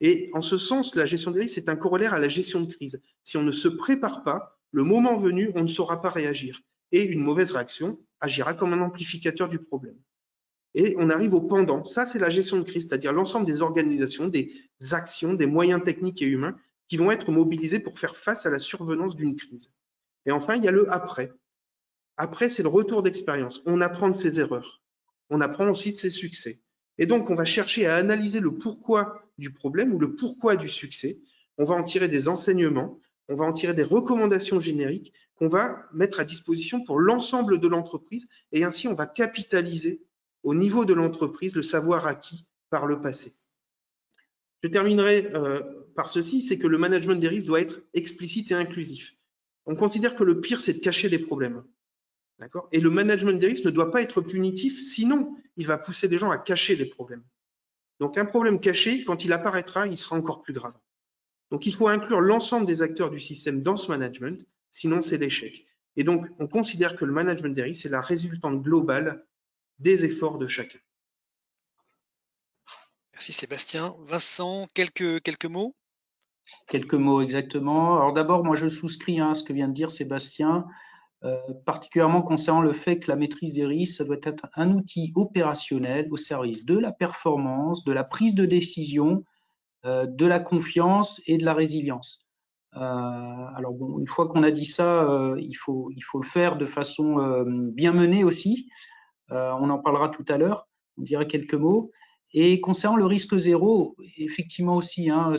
Et en ce sens, la gestion des risques, c'est un corollaire à la gestion de crise. Si on ne se prépare pas, le moment venu, on ne saura pas réagir. Et une mauvaise réaction agira comme un amplificateur du problème. Et on arrive au pendant. Ça, c'est la gestion de crise, c'est-à-dire l'ensemble des organisations, des actions, des moyens techniques et humains qui vont être mobilisés pour faire face à la survenance d'une crise. Et enfin, il y a le après. Après, c'est le retour d'expérience. On apprend de ses erreurs. On apprend aussi de ses succès. Et donc, on va chercher à analyser le pourquoi du problème ou le pourquoi du succès. On va en tirer des enseignements, on va en tirer des recommandations génériques qu'on va mettre à disposition pour l'ensemble de l'entreprise. Et ainsi, on va capitaliser au niveau de l'entreprise le savoir acquis par le passé. Je terminerai par ceci, c'est que le management des risques doit être explicite et inclusif. On considère que le pire, c'est de cacher les problèmes. Et le management des risques ne doit pas être punitif, sinon il va pousser les gens à cacher les problèmes. Donc un problème caché, quand il apparaîtra, il sera encore plus grave. Donc il faut inclure l'ensemble des acteurs du système dans ce management, sinon c'est l'échec. Et donc on considère que le management des risques, c'est la résultante globale des efforts de chacun. Merci Sébastien. Vincent, quelques mots? Quelques mots exactement. Alors d'abord, moi je souscris à ce que vient de dire Sébastien. Particulièrement concernant le fait que la maîtrise des risques, ça doit être un outil opérationnel au service de la performance, de la prise de décision, de la confiance et de la résilience. Alors bon, une fois qu'on a dit ça, il faut le faire de façon bien menée aussi. On en parlera tout à l'heure, on dira quelques mots. Et concernant le risque zéro, effectivement aussi, en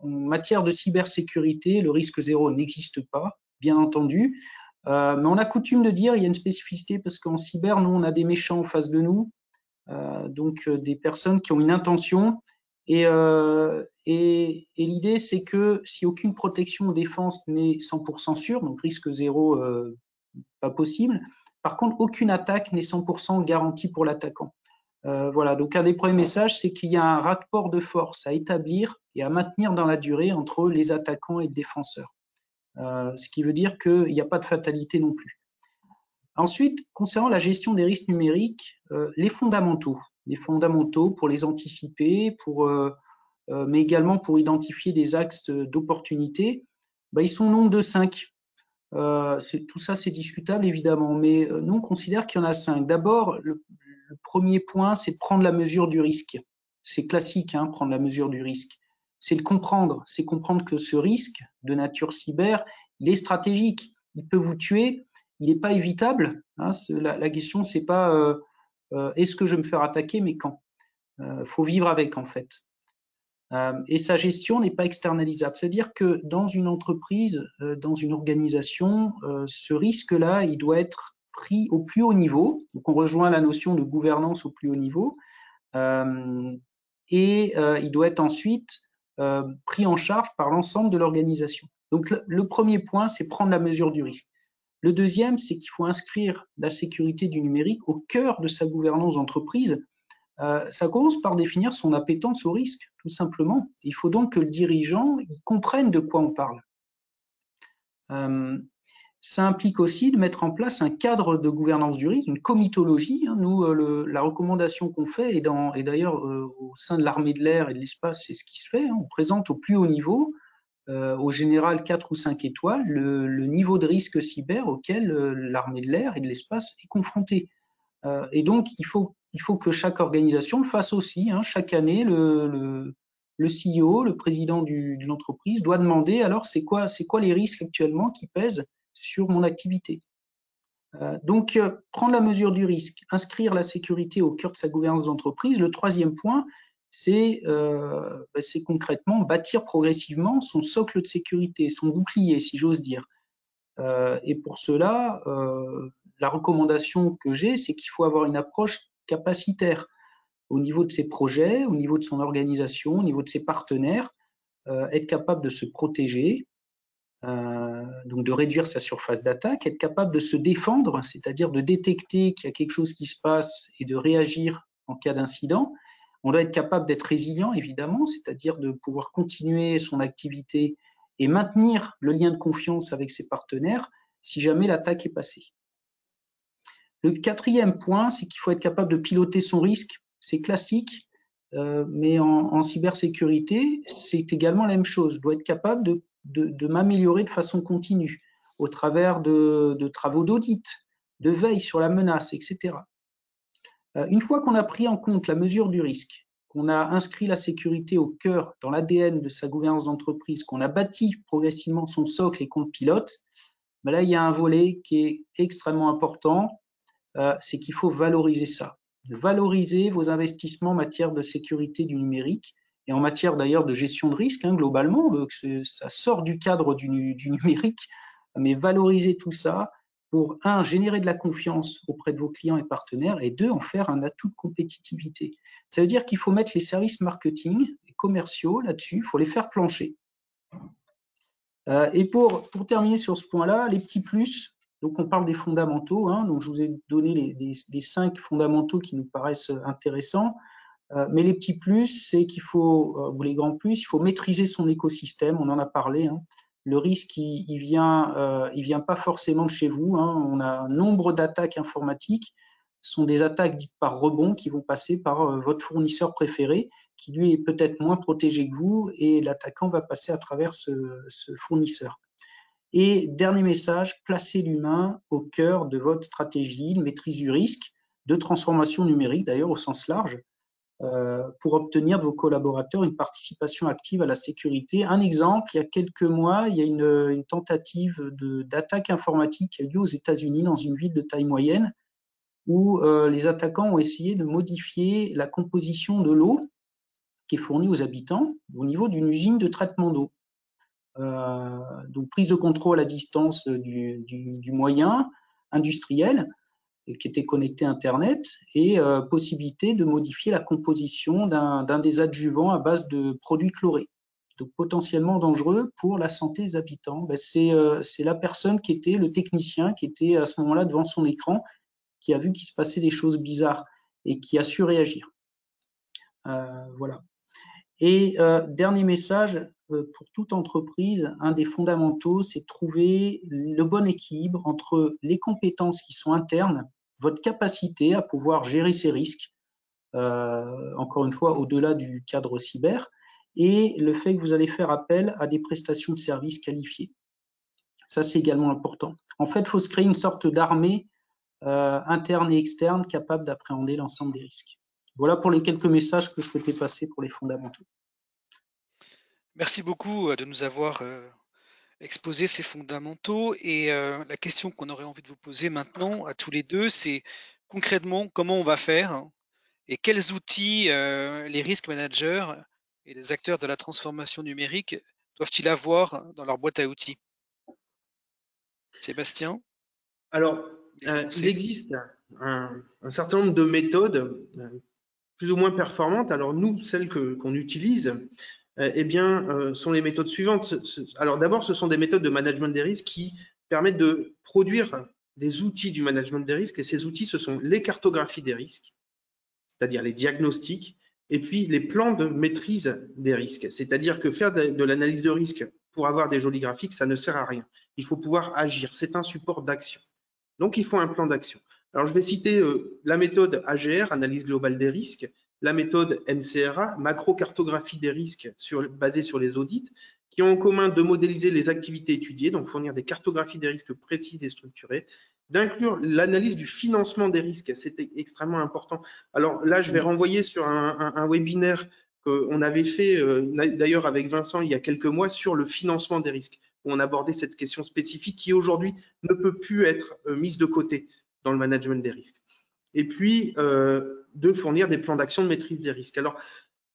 matière de cybersécurité, le risque zéro n'existe pas, bien entendu. Mais on a coutume de dire, il y a une spécificité parce qu'en cyber, nous, on a des méchants en face de nous, donc des personnes qui ont une intention. Et l'idée, c'est que si aucune protection ou défense n'est 100% sûre, donc risque zéro, pas possible. Par contre, aucune attaque n'est 100% garantie pour l'attaquant. Voilà, donc un des premiers messages, c'est qu'il y a un rapport de force à établir et à maintenir dans la durée entre les attaquants et le défenseur. Ce qui veut dire qu'il n'y a pas de fatalité non plus. Ensuite, concernant la gestion des risques numériques, les fondamentaux pour les anticiper, mais également pour identifier des axes d'opportunité, ils sont au nombre de 5. Tout ça, c'est discutable évidemment, mais nous, on considère qu'il y en a 5. D'abord, le premier point, c'est de prendre la mesure du risque. C'est classique, hein, prendre la mesure du risque. C'est le comprendre, c'est comprendre que ce risque de nature cyber, il est stratégique, il peut vous tuer, il n'est pas évitable. Hein, la question, c'est pas est-ce que je vais me faire attaquer, mais quand. Faut vivre avec, en fait. Et sa gestion n'est pas externalisable. C'est-à-dire que dans une entreprise, dans une organisation, ce risque-là, il doit être pris au plus haut niveau. Donc, on rejoint la notion de gouvernance au plus haut niveau. Et il doit être ensuite pris en charge par l'ensemble de l'organisation. Donc, le premier point, c'est prendre la mesure du risque. Le deuxième, c'est qu'il faut inscrire la sécurité du numérique au cœur de sa gouvernance d'entreprise. Ça commence par définir son appétence au risque, tout simplement. Il faut donc que le dirigeant il comprenne de quoi on parle. Ça implique aussi de mettre en place un cadre de gouvernance du risque, une comitologie. Hein. Nous, la recommandation qu'on fait, et d'ailleurs au sein de l'armée de l'air et de l'espace, c'est ce qui se fait. Hein. On présente au plus haut niveau, au général 4 ou 5 étoiles, le niveau de risque cyber auquel l'armée de l'air et de l'espace est confrontée. Et donc, il faut que chaque organisation le fasse aussi. Hein. Chaque année, le CEO, le président de l'entreprise, doit demander alors c'est quoi les risques actuellement qui pèsent sur mon activité. Donc, prendre la mesure du risque, inscrire la sécurité au cœur de sa gouvernance d'entreprise. Le troisième point, c'est concrètement bâtir progressivement son socle de sécurité, son bouclier, si j'ose dire. Et pour cela, la recommandation que j'ai, c'est qu'il faut avoir une approche capacitaire au niveau de ses projets, au niveau de son organisation, au niveau de ses partenaires, être capable de se protéger, donc de réduire sa surface d'attaque, être capable de se défendre, c'est-à-dire de détecter qu'il y a quelque chose qui se passe et de réagir en cas d'incident. On doit être capable d'être résilient, évidemment, c'est-à-dire de pouvoir continuer son activité et maintenir le lien de confiance avec ses partenaires si jamais l'attaque est passée. Le quatrième point, c'est qu'il faut être capable de piloter son risque. C'est classique, mais en cybersécurité, c'est également la même chose. Je dois être capable de m'améliorer de façon continue au travers de travaux d'audit, de veille sur la menace, etc. Une fois qu'on a pris en compte la mesure du risque, qu'on a inscrit la sécurité au cœur, dans l'ADN de sa gouvernance d'entreprise, qu'on a bâti progressivement son socle et qu'on le pilote, là, il y a un volet qui est extrêmement important, c'est qu'il faut valoriser ça. Valoriser vos investissements en matière de sécurité du numérique et en matière d'ailleurs de gestion de risque, hein, globalement, ça sort du cadre du numérique, mais valoriser tout ça pour, un, générer de la confiance auprès de vos clients et partenaires, et deux, en faire un atout de compétitivité. Ça veut dire qu'il faut mettre les services marketing et commerciaux là-dessus, il faut les faire plancher. Et pour terminer sur ce point-là, les petits plus, donc on parle des fondamentaux, hein, donc je vous ai donné les 5 fondamentaux qui nous paraissent intéressants, mais les petits plus, c'est qu'il faut, ou les grands plus, il faut maîtriser son écosystème, on en a parlé, hein. Le risque, il vient pas forcément de chez vous, hein. On a un nombre d'attaques informatiques, ce sont des attaques dites par rebond qui vont passer par votre fournisseur préféré, qui lui est peut-être moins protégé que vous, et l'attaquant va passer à travers ce fournisseur. Et dernier message, placez l'humain au cœur de votre stratégie de maîtrise du risque, de transformation numérique d'ailleurs au sens large, pour obtenir de vos collaborateurs une participation active à la sécurité. Un exemple, il y a quelques mois, il y a une tentative d'attaque informatique qui a eu lieu aux États-Unis dans une ville de taille moyenne, où les attaquants ont essayé de modifier la composition de l'eau qui est fournie aux habitants au niveau d'une usine de traitement d'eau. Donc prise de contrôle à distance du moyen industriel qui était connecté à Internet et possibilité de modifier la composition d'un des adjuvants à base de produits chlorés, donc potentiellement dangereux pour la santé des habitants. C'est la personne qui était, le technicien qui était à ce moment-là devant son écran, qui a vu qu'il se passait des choses bizarres et qui a su réagir. Voilà. Et dernier message, pour toute entreprise, un des fondamentaux, c'est de trouver le bon équilibre entre les compétences qui sont internes, votre capacité à pouvoir gérer ces risques, encore une fois, au-delà du cadre cyber, et le fait que vous allez faire appel à des prestations de services qualifiées. Ça, c'est également important. En fait, il faut se créer une sorte d'armée interne et externe capable d'appréhender l'ensemble des risques. Voilà pour les quelques messages que je souhaitais passer pour les fondamentaux. Merci beaucoup de nous avoir exposé ces fondamentaux. Et la question qu'on aurait envie de vous poser maintenant à tous les deux, c'est concrètement comment on va faire et quels outils les risk managers et les acteurs de la transformation numérique doivent-ils avoir dans leur boîte à outils? Sébastien? Alors, il existe un certain nombre de méthodes plus ou moins performantes. Alors, nous, celles qu'on utilise, eh bien, sont les méthodes suivantes. Alors, d'abord, ce sont des méthodes de management des risques qui permettent de produire des outils du management des risques. Et ces outils, ce sont les cartographies des risques, c'est-à-dire les diagnostics, et puis les plans de maîtrise des risques. C'est-à-dire que faire de l'analyse de risque pour avoir des jolis graphiques, ça ne sert à rien. Il faut pouvoir agir. C'est un support d'action. Donc, il faut un plan d'action. Alors, je vais citer la méthode AGR, analyse globale des risques, la méthode MCRA, macro-cartographie des risques basée sur les audits, qui ont en commun de modéliser les activités étudiées, donc fournir des cartographies des risques précises et structurées, d'inclure l'analyse du financement des risques, c'est extrêmement important. Alors là, je vais renvoyer sur un webinaire qu'on avait fait d'ailleurs avec Vincent il y a quelques mois sur le financement des risques, où on abordait cette question spécifique qui aujourd'hui ne peut plus être mise de côté dans le management des risques. Et puis, de fournir des plans d'action de maîtrise des risques. Alors,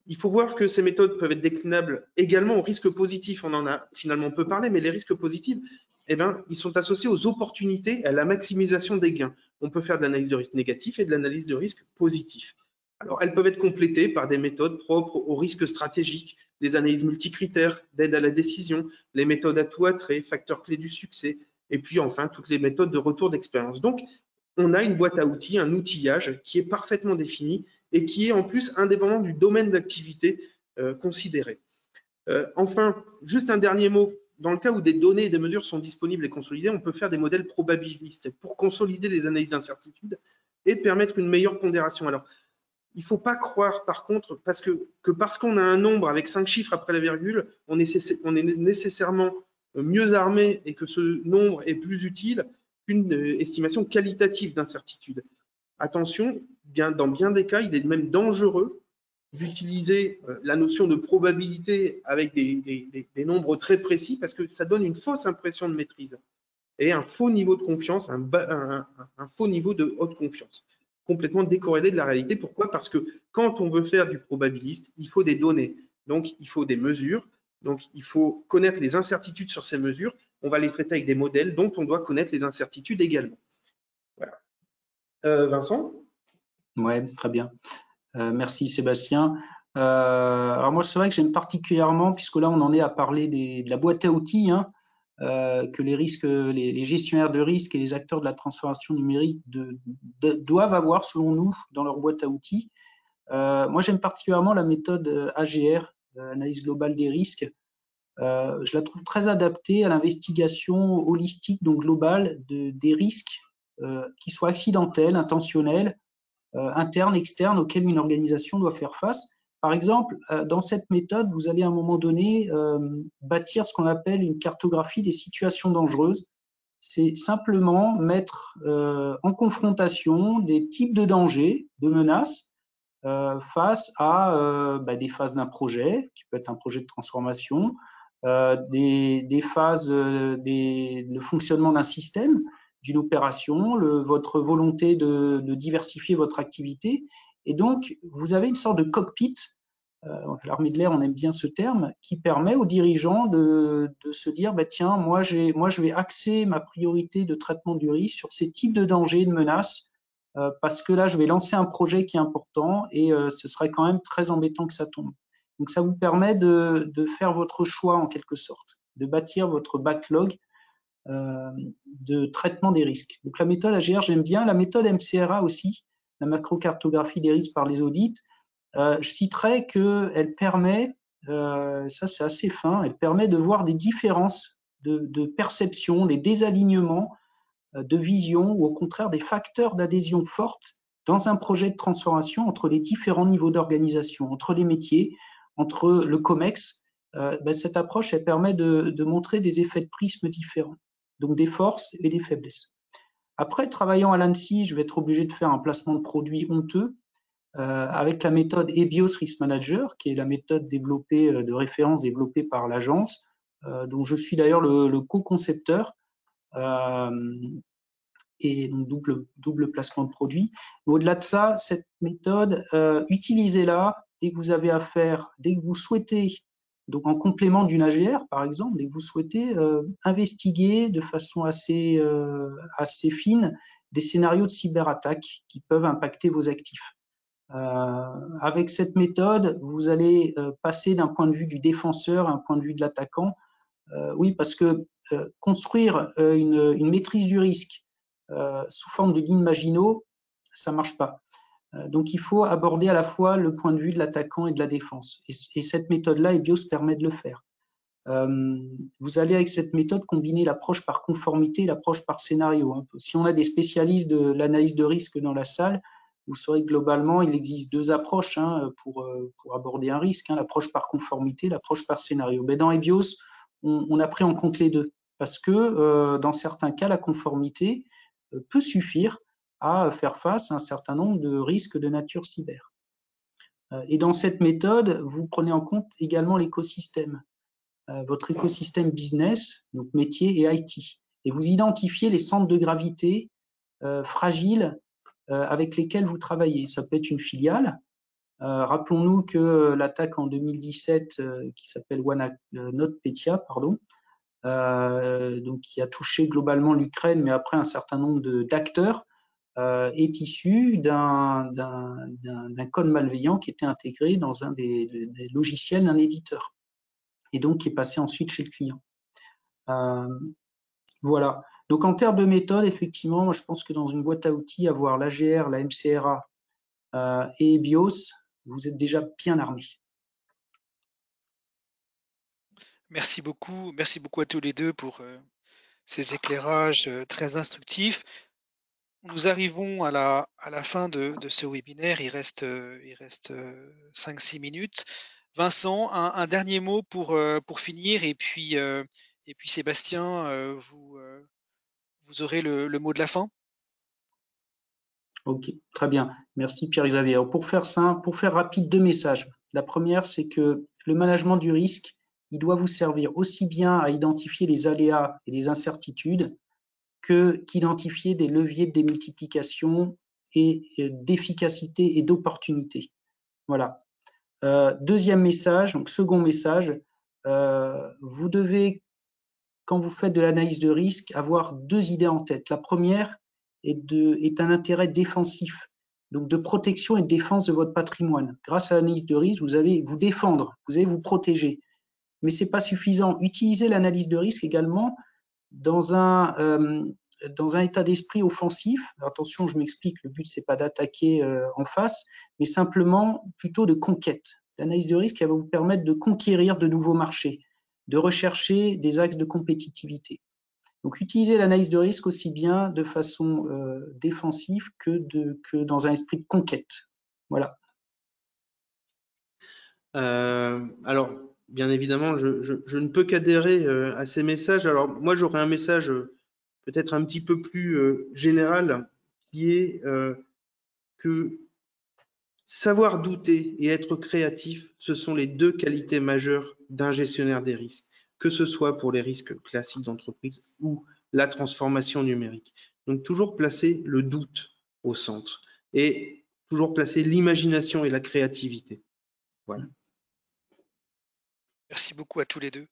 il faut voir que ces méthodes peuvent être déclinables également aux risques positifs. On en a finalement peu parlé, mais les risques positifs, eh bien, ils sont associés aux opportunités et à la maximisation des gains. On peut faire de l'analyse de risque négatif et de l'analyse de risque positif. Alors, elles peuvent être complétées par des méthodes propres aux risques stratégiques, les analyses multicritères d'aide à la décision, les méthodes atouts attraits, facteurs clés du succès, et puis enfin toutes les méthodes de retour d'expérience. Donc, on a une boîte à outils, un outillage qui est parfaitement défini et qui est en plus indépendant du domaine d'activité considéré. Enfin, juste un dernier mot. Dans le cas où des données et des mesures sont disponibles et consolidées, on peut faire des modèles probabilistes pour consolider les analyses d'incertitude et permettre une meilleure pondération. Alors, il ne faut pas croire, par contre, parce qu'on a un nombre avec 5 chiffres après la virgule, on est nécessairement mieux armé et que ce nombre est plus utile qu'une estimation qualitative d'incertitude. Attention, dans bien des cas, il est même dangereux d'utiliser la notion de probabilité avec des nombres très précis parce que ça donne une fausse impression de maîtrise et un faux niveau de confiance, un faux niveau de haute confiance, complètement décorrélé de la réalité. Pourquoi? Parce que quand on veut faire du probabiliste, il faut des données, donc il faut des mesures, donc il faut connaître les incertitudes sur ces mesures. On va les traiter avec des modèles dont on doit connaître les incertitudes également. Voilà. Vincent? Ouais, très bien. Merci Sébastien. Alors moi, c'est vrai que j'aime particulièrement, puisque là, on en est à parler de la boîte à outils, hein, que les risques, les gestionnaires de risques et les acteurs de la transformation numérique doivent avoir, selon nous, dans leur boîte à outils. Moi, j'aime particulièrement la méthode AGR, analyse globale des risques. Je la trouve très adaptée à l'investigation holistique, donc globale, des risques qui soient accidentels, intentionnels, internes, externes, auxquels une organisation doit faire face. Par exemple, dans cette méthode, vous allez à un moment donné bâtir ce qu'on appelle une cartographie des situations dangereuses. C'est simplement mettre en confrontation des types de dangers, de menaces, face à des phases d'un projet, qui peut être un projet de transformation, des phases, le fonctionnement d'un système, d'une opération, votre volonté de diversifier votre activité. Et donc, vous avez une sorte de cockpit, à l'armée de l'air, on aime bien ce terme, qui permet aux dirigeants de se dire, tiens, moi, je vais axer ma priorité de traitement du risque sur ces types de dangers, de menaces, parce que là, je vais lancer un projet qui est important et ce serait quand même très embêtant que ça tombe. Donc, ça vous permet de faire votre choix en quelque sorte, de bâtir votre backlog de traitement des risques. Donc, la méthode AGR, j'aime bien. La méthode MCRA aussi, la macrocartographie des risques par les audits. Je citerai qu'elle permet ça c'est assez fin, elle permet de voir des différences de perception, des désalignements de vision ou au contraire des facteurs d'adhésion fortes dans un projet de transformation entre les différents niveaux d'organisation, entre les métiers, entre le COMEX. Cette approche, elle permet de montrer des effets de prisme différents, donc des forces et des faiblesses. Après, travaillant à l'ANSSI, je vais être obligé de faire un placement de produit honteux avec la méthode EBIOS Risk Manager, qui est la méthode développée de référence développée par l'agence, dont je suis d'ailleurs le co-concepteur. Et donc double placement de produit. Au-delà de ça, cette méthode, utilisez-la dès que vous avez affaire, dès que vous souhaitez, donc en complément d'une AGR par exemple, dès que vous souhaitez investiguer de façon assez fine des scénarios de cyberattaque qui peuvent impacter vos actifs. Avec cette méthode, vous allez passer d'un point de vue du défenseur à un point de vue de l'attaquant. Oui, parce que construire une maîtrise du risque sous forme de lignes Maginot, ça marche pas. Donc il faut aborder à la fois le point de vue de l'attaquant et de la défense. Et cette méthode-là, EBIOS permet de le faire. Vous allez avec cette méthode combiner l'approche par conformité et l'approche par scénario. Si on a des spécialistes de l'analyse de risque dans la salle, vous saurez que globalement, il existe deux approches pour aborder un risque, l'approche par conformité, l'approche par scénario. Mais dans EBIOS, on a pris en compte les deux parce que dans certains cas, la conformité peut suffire à faire face à un certain nombre de risques de nature cyber. Et dans cette méthode, vous prenez en compte également l'écosystème, votre écosystème business, donc métier et IT. Et vous identifiez les centres de gravité fragiles avec lesquels vous travaillez. Ça peut être une filiale. Rappelons-nous que l'attaque en 2017, qui s'appelle NotPetya, pardon, donc qui a touché globalement l'Ukraine, mais après un certain nombre d'acteurs, est issue d'un code malveillant qui était intégré dans un des logiciels d'un éditeur et donc qui est passé ensuite chez le client. Voilà. Donc en termes de méthode, effectivement, moi, je pense que dans une boîte à outils, avoir l'AGR, la MCRA et BIOS, vous êtes déjà bien armé. Merci beaucoup à tous les deux pour ces éclairages très instructifs. Nous arrivons à la fin de ce webinaire, il reste 5-6 minutes. Vincent, un dernier mot pour finir et puis Sébastien, vous aurez le mot de la fin. Ok, très bien. Merci Pierre-Xavier. Pour faire simple, pour faire rapide, deux messages. La première, c'est que le management du risque, il doit vous servir aussi bien à identifier les aléas et les incertitudes qu'identifier des leviers de démultiplication et d'efficacité et d'opportunité. Voilà. Deuxième message, donc second message, vous devez, quand vous faites de l'analyse de risque, avoir deux idées en tête. La première est un intérêt défensif, donc de protection et de défense de votre patrimoine. Grâce à l'analyse de risque, vous allez vous défendre, vous allez vous protéger. Mais ce n'est pas suffisant. Utilisez l'analyse de risque également dans un état d'esprit offensif. Alors attention, je m'explique, le but, c'est pas d'attaquer en face, mais simplement plutôt de conquête. L'analyse de risque, elle va vous permettre de conquérir de nouveaux marchés, de rechercher des axes de compétitivité. Donc, utilisez l'analyse de risque aussi bien de façon défensive que dans un esprit de conquête. Voilà. Alors, bien évidemment, je ne peux qu'adhérer à ces messages. Alors, moi, j'aurais un message peut-être un petit peu plus général qui est que savoir douter et être créatif, ce sont les deux qualités majeures d'un gestionnaire des risques, que ce soit pour les risques classiques d'entreprise ou la transformation numérique. Donc, toujours placer le doute au centre et toujours placer l'imagination et la créativité. Voilà. Merci beaucoup à tous les deux.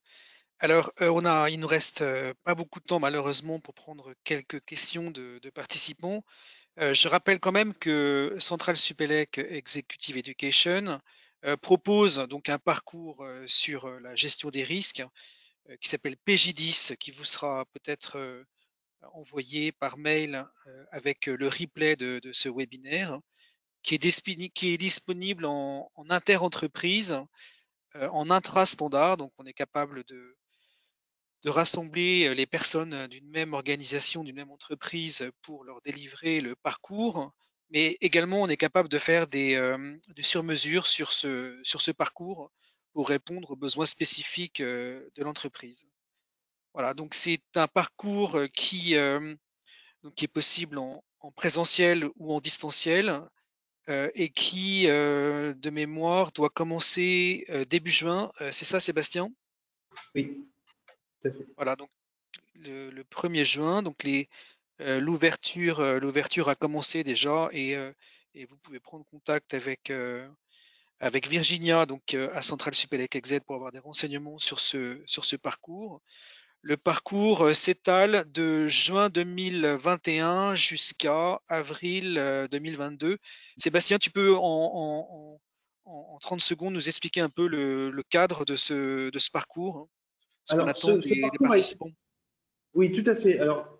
Alors, il nous reste pas beaucoup de temps malheureusement pour prendre quelques questions de participants. Je rappelle quand même que Centrale Supélec Executive Education propose donc un parcours sur la gestion des risques qui s'appelle PJ10, qui vous sera peut-être envoyé par mail avec le replay de ce webinaire, qui est disponible en inter-entreprise. en intra-standard. Donc, on est capable de rassembler les personnes d'une même organisation, d'une même entreprise pour leur délivrer le parcours. Mais également, on est capable de faire des sur-mesures sur ce parcours pour répondre aux besoins spécifiques de l'entreprise. Voilà, donc c'est un parcours qui est possible en présentiel ou en distanciel et qui, de mémoire, doit commencer début juin. C'est ça, Sébastien? Oui, tout à fait. Voilà, donc le 1er juin, donc l'ouverture a commencé déjà et vous pouvez prendre contact avec Virginia donc à Centrale Supélec Exed pour avoir des renseignements sur ce parcours. Le parcours s'étale de juin 2021 jusqu'à avril 2022. Sébastien, tu peux en 30 secondes nous expliquer un peu le cadre de ce parcours, hein, ce qu'on Alors, attend ce des parcours participants. oui, tout à fait. Alors,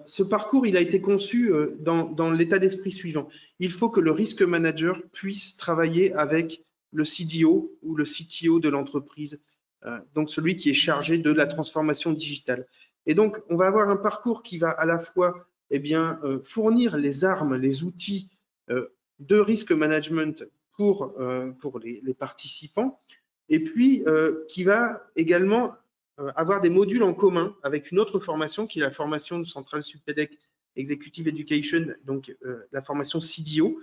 ce parcours, il a été conçu dans l'état d'esprit suivant. Il faut que le risk manager puisse travailler avec le CDO ou le CTO de l'entreprise, donc celui qui est chargé de la transformation digitale. Et donc, on va avoir un parcours qui va à la fois fournir les armes, les outils de risk management pour les participants, et puis qui va également avoir des modules en commun avec une autre formation qui est la formation de Centrale Supélec Executive Education, donc la formation CDO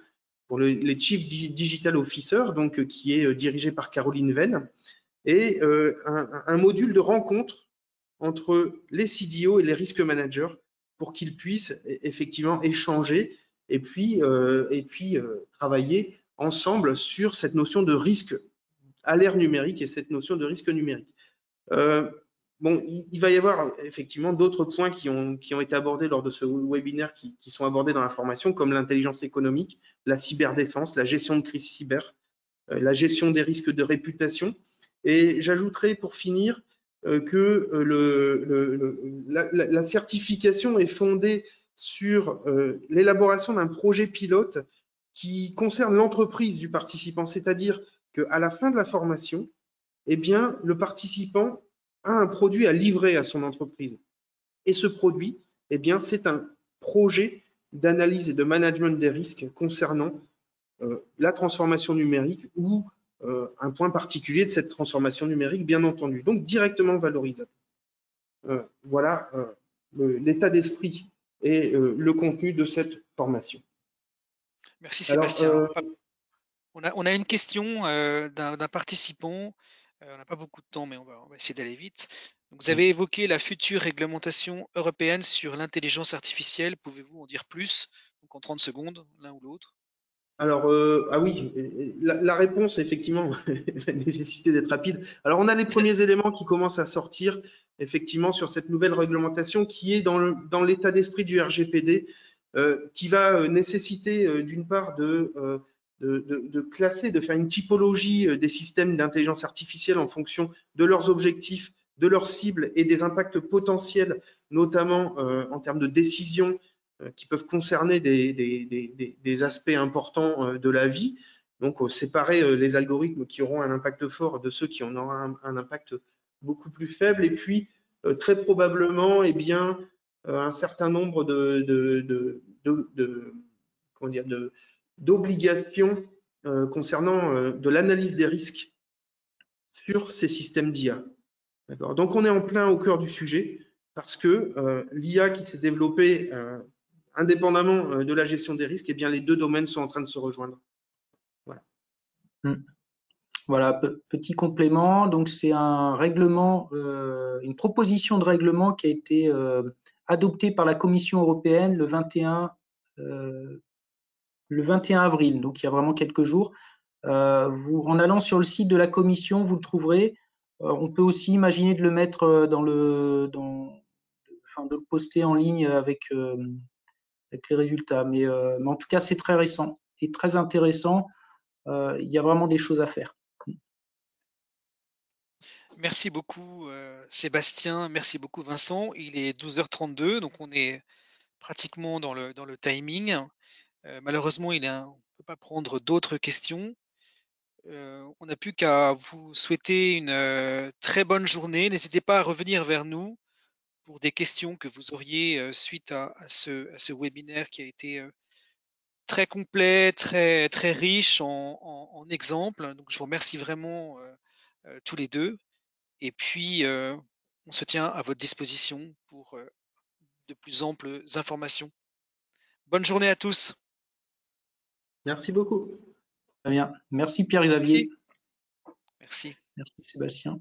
pour les Chief Digital Officer, donc qui est dirigée par Caroline Venn, et un module de rencontre entre les CDO et les risk managers pour qu'ils puissent effectivement échanger et puis travailler ensemble sur cette notion de risque à l'ère numérique et cette notion de risque numérique. Bon, il va y avoir effectivement d'autres points qui ont été abordés lors de ce webinaire qui sont abordés dans la formation, comme l'intelligence économique, la cyberdéfense, la gestion de crise cyber, la gestion des risques de réputation. Et j'ajouterai pour finir que la certification est fondée sur l'élaboration d'un projet pilote qui concerne l'entreprise du participant, c'est-à-dire qu'à la fin de la formation, eh bien, le participant a un produit à livrer à son entreprise. Et ce produit, eh bien, c'est un projet d'analyse et de management des risques concernant la transformation numérique ou un point particulier de cette transformation numérique, bien entendu. Donc, directement valorisable. Voilà l'état d'esprit et le contenu de cette formation. Merci Sébastien. On a une question d'un participant. On n'a pas beaucoup de temps, mais on va essayer d'aller vite. Donc, vous avez évoqué la future réglementation européenne sur l'intelligence artificielle. Pouvez-vous en dire plus? Donc, en 30 secondes, l'un ou l'autre. Alors, ah oui, la réponse, effectivement, va nécessiter d'être rapide. Alors, on a les premiers éléments qui commencent à sortir, effectivement, sur cette nouvelle réglementation qui est dans l'état d'esprit du RGPD, qui va nécessiter, d'une part, de classer, de faire une typologie des systèmes d'intelligence artificielle en fonction de leurs objectifs, de leurs cibles et des impacts potentiels, notamment en termes de décision, qui peuvent concerner des aspects importants de la vie. Donc, séparer les algorithmes qui auront un impact fort de ceux qui en auront un impact beaucoup plus faible. Et puis, très probablement, eh bien, un certain nombre d'obligations concernant de l'analyse des risques sur ces systèmes d'IA. Donc, on est en plein au cœur du sujet parce que l'IA qui s'est développée indépendamment de la gestion des risques, eh bien, les deux domaines sont en train de se rejoindre. Voilà. Voilà, petit complément. Donc, c'est un règlement, une proposition de règlement qui a été adoptée par la Commission européenne le 21 avril, donc il y a vraiment quelques jours. En allant sur le site de la Commission, vous le trouverez. On peut aussi imaginer de le mettre de le poster en ligne avec les résultats. Mais en tout cas, c'est très récent et très intéressant. Il y a vraiment des choses à faire. Merci beaucoup Sébastien, merci beaucoup Vincent. Il est 12h32, donc on est pratiquement dans le timing. Malheureusement, on ne peut pas prendre d'autres questions. On n'a plus qu'à vous souhaiter une très bonne journée. N'hésitez pas à revenir vers nous pour des questions que vous auriez suite à ce webinaire qui a été très complet, très, très riche en exemples. Donc, je vous remercie vraiment tous les deux. Et puis, on se tient à votre disposition pour de plus amples informations. Bonne journée à tous. Merci beaucoup. Très bien. Merci Pierre-Xavier. Merci. Merci Sébastien.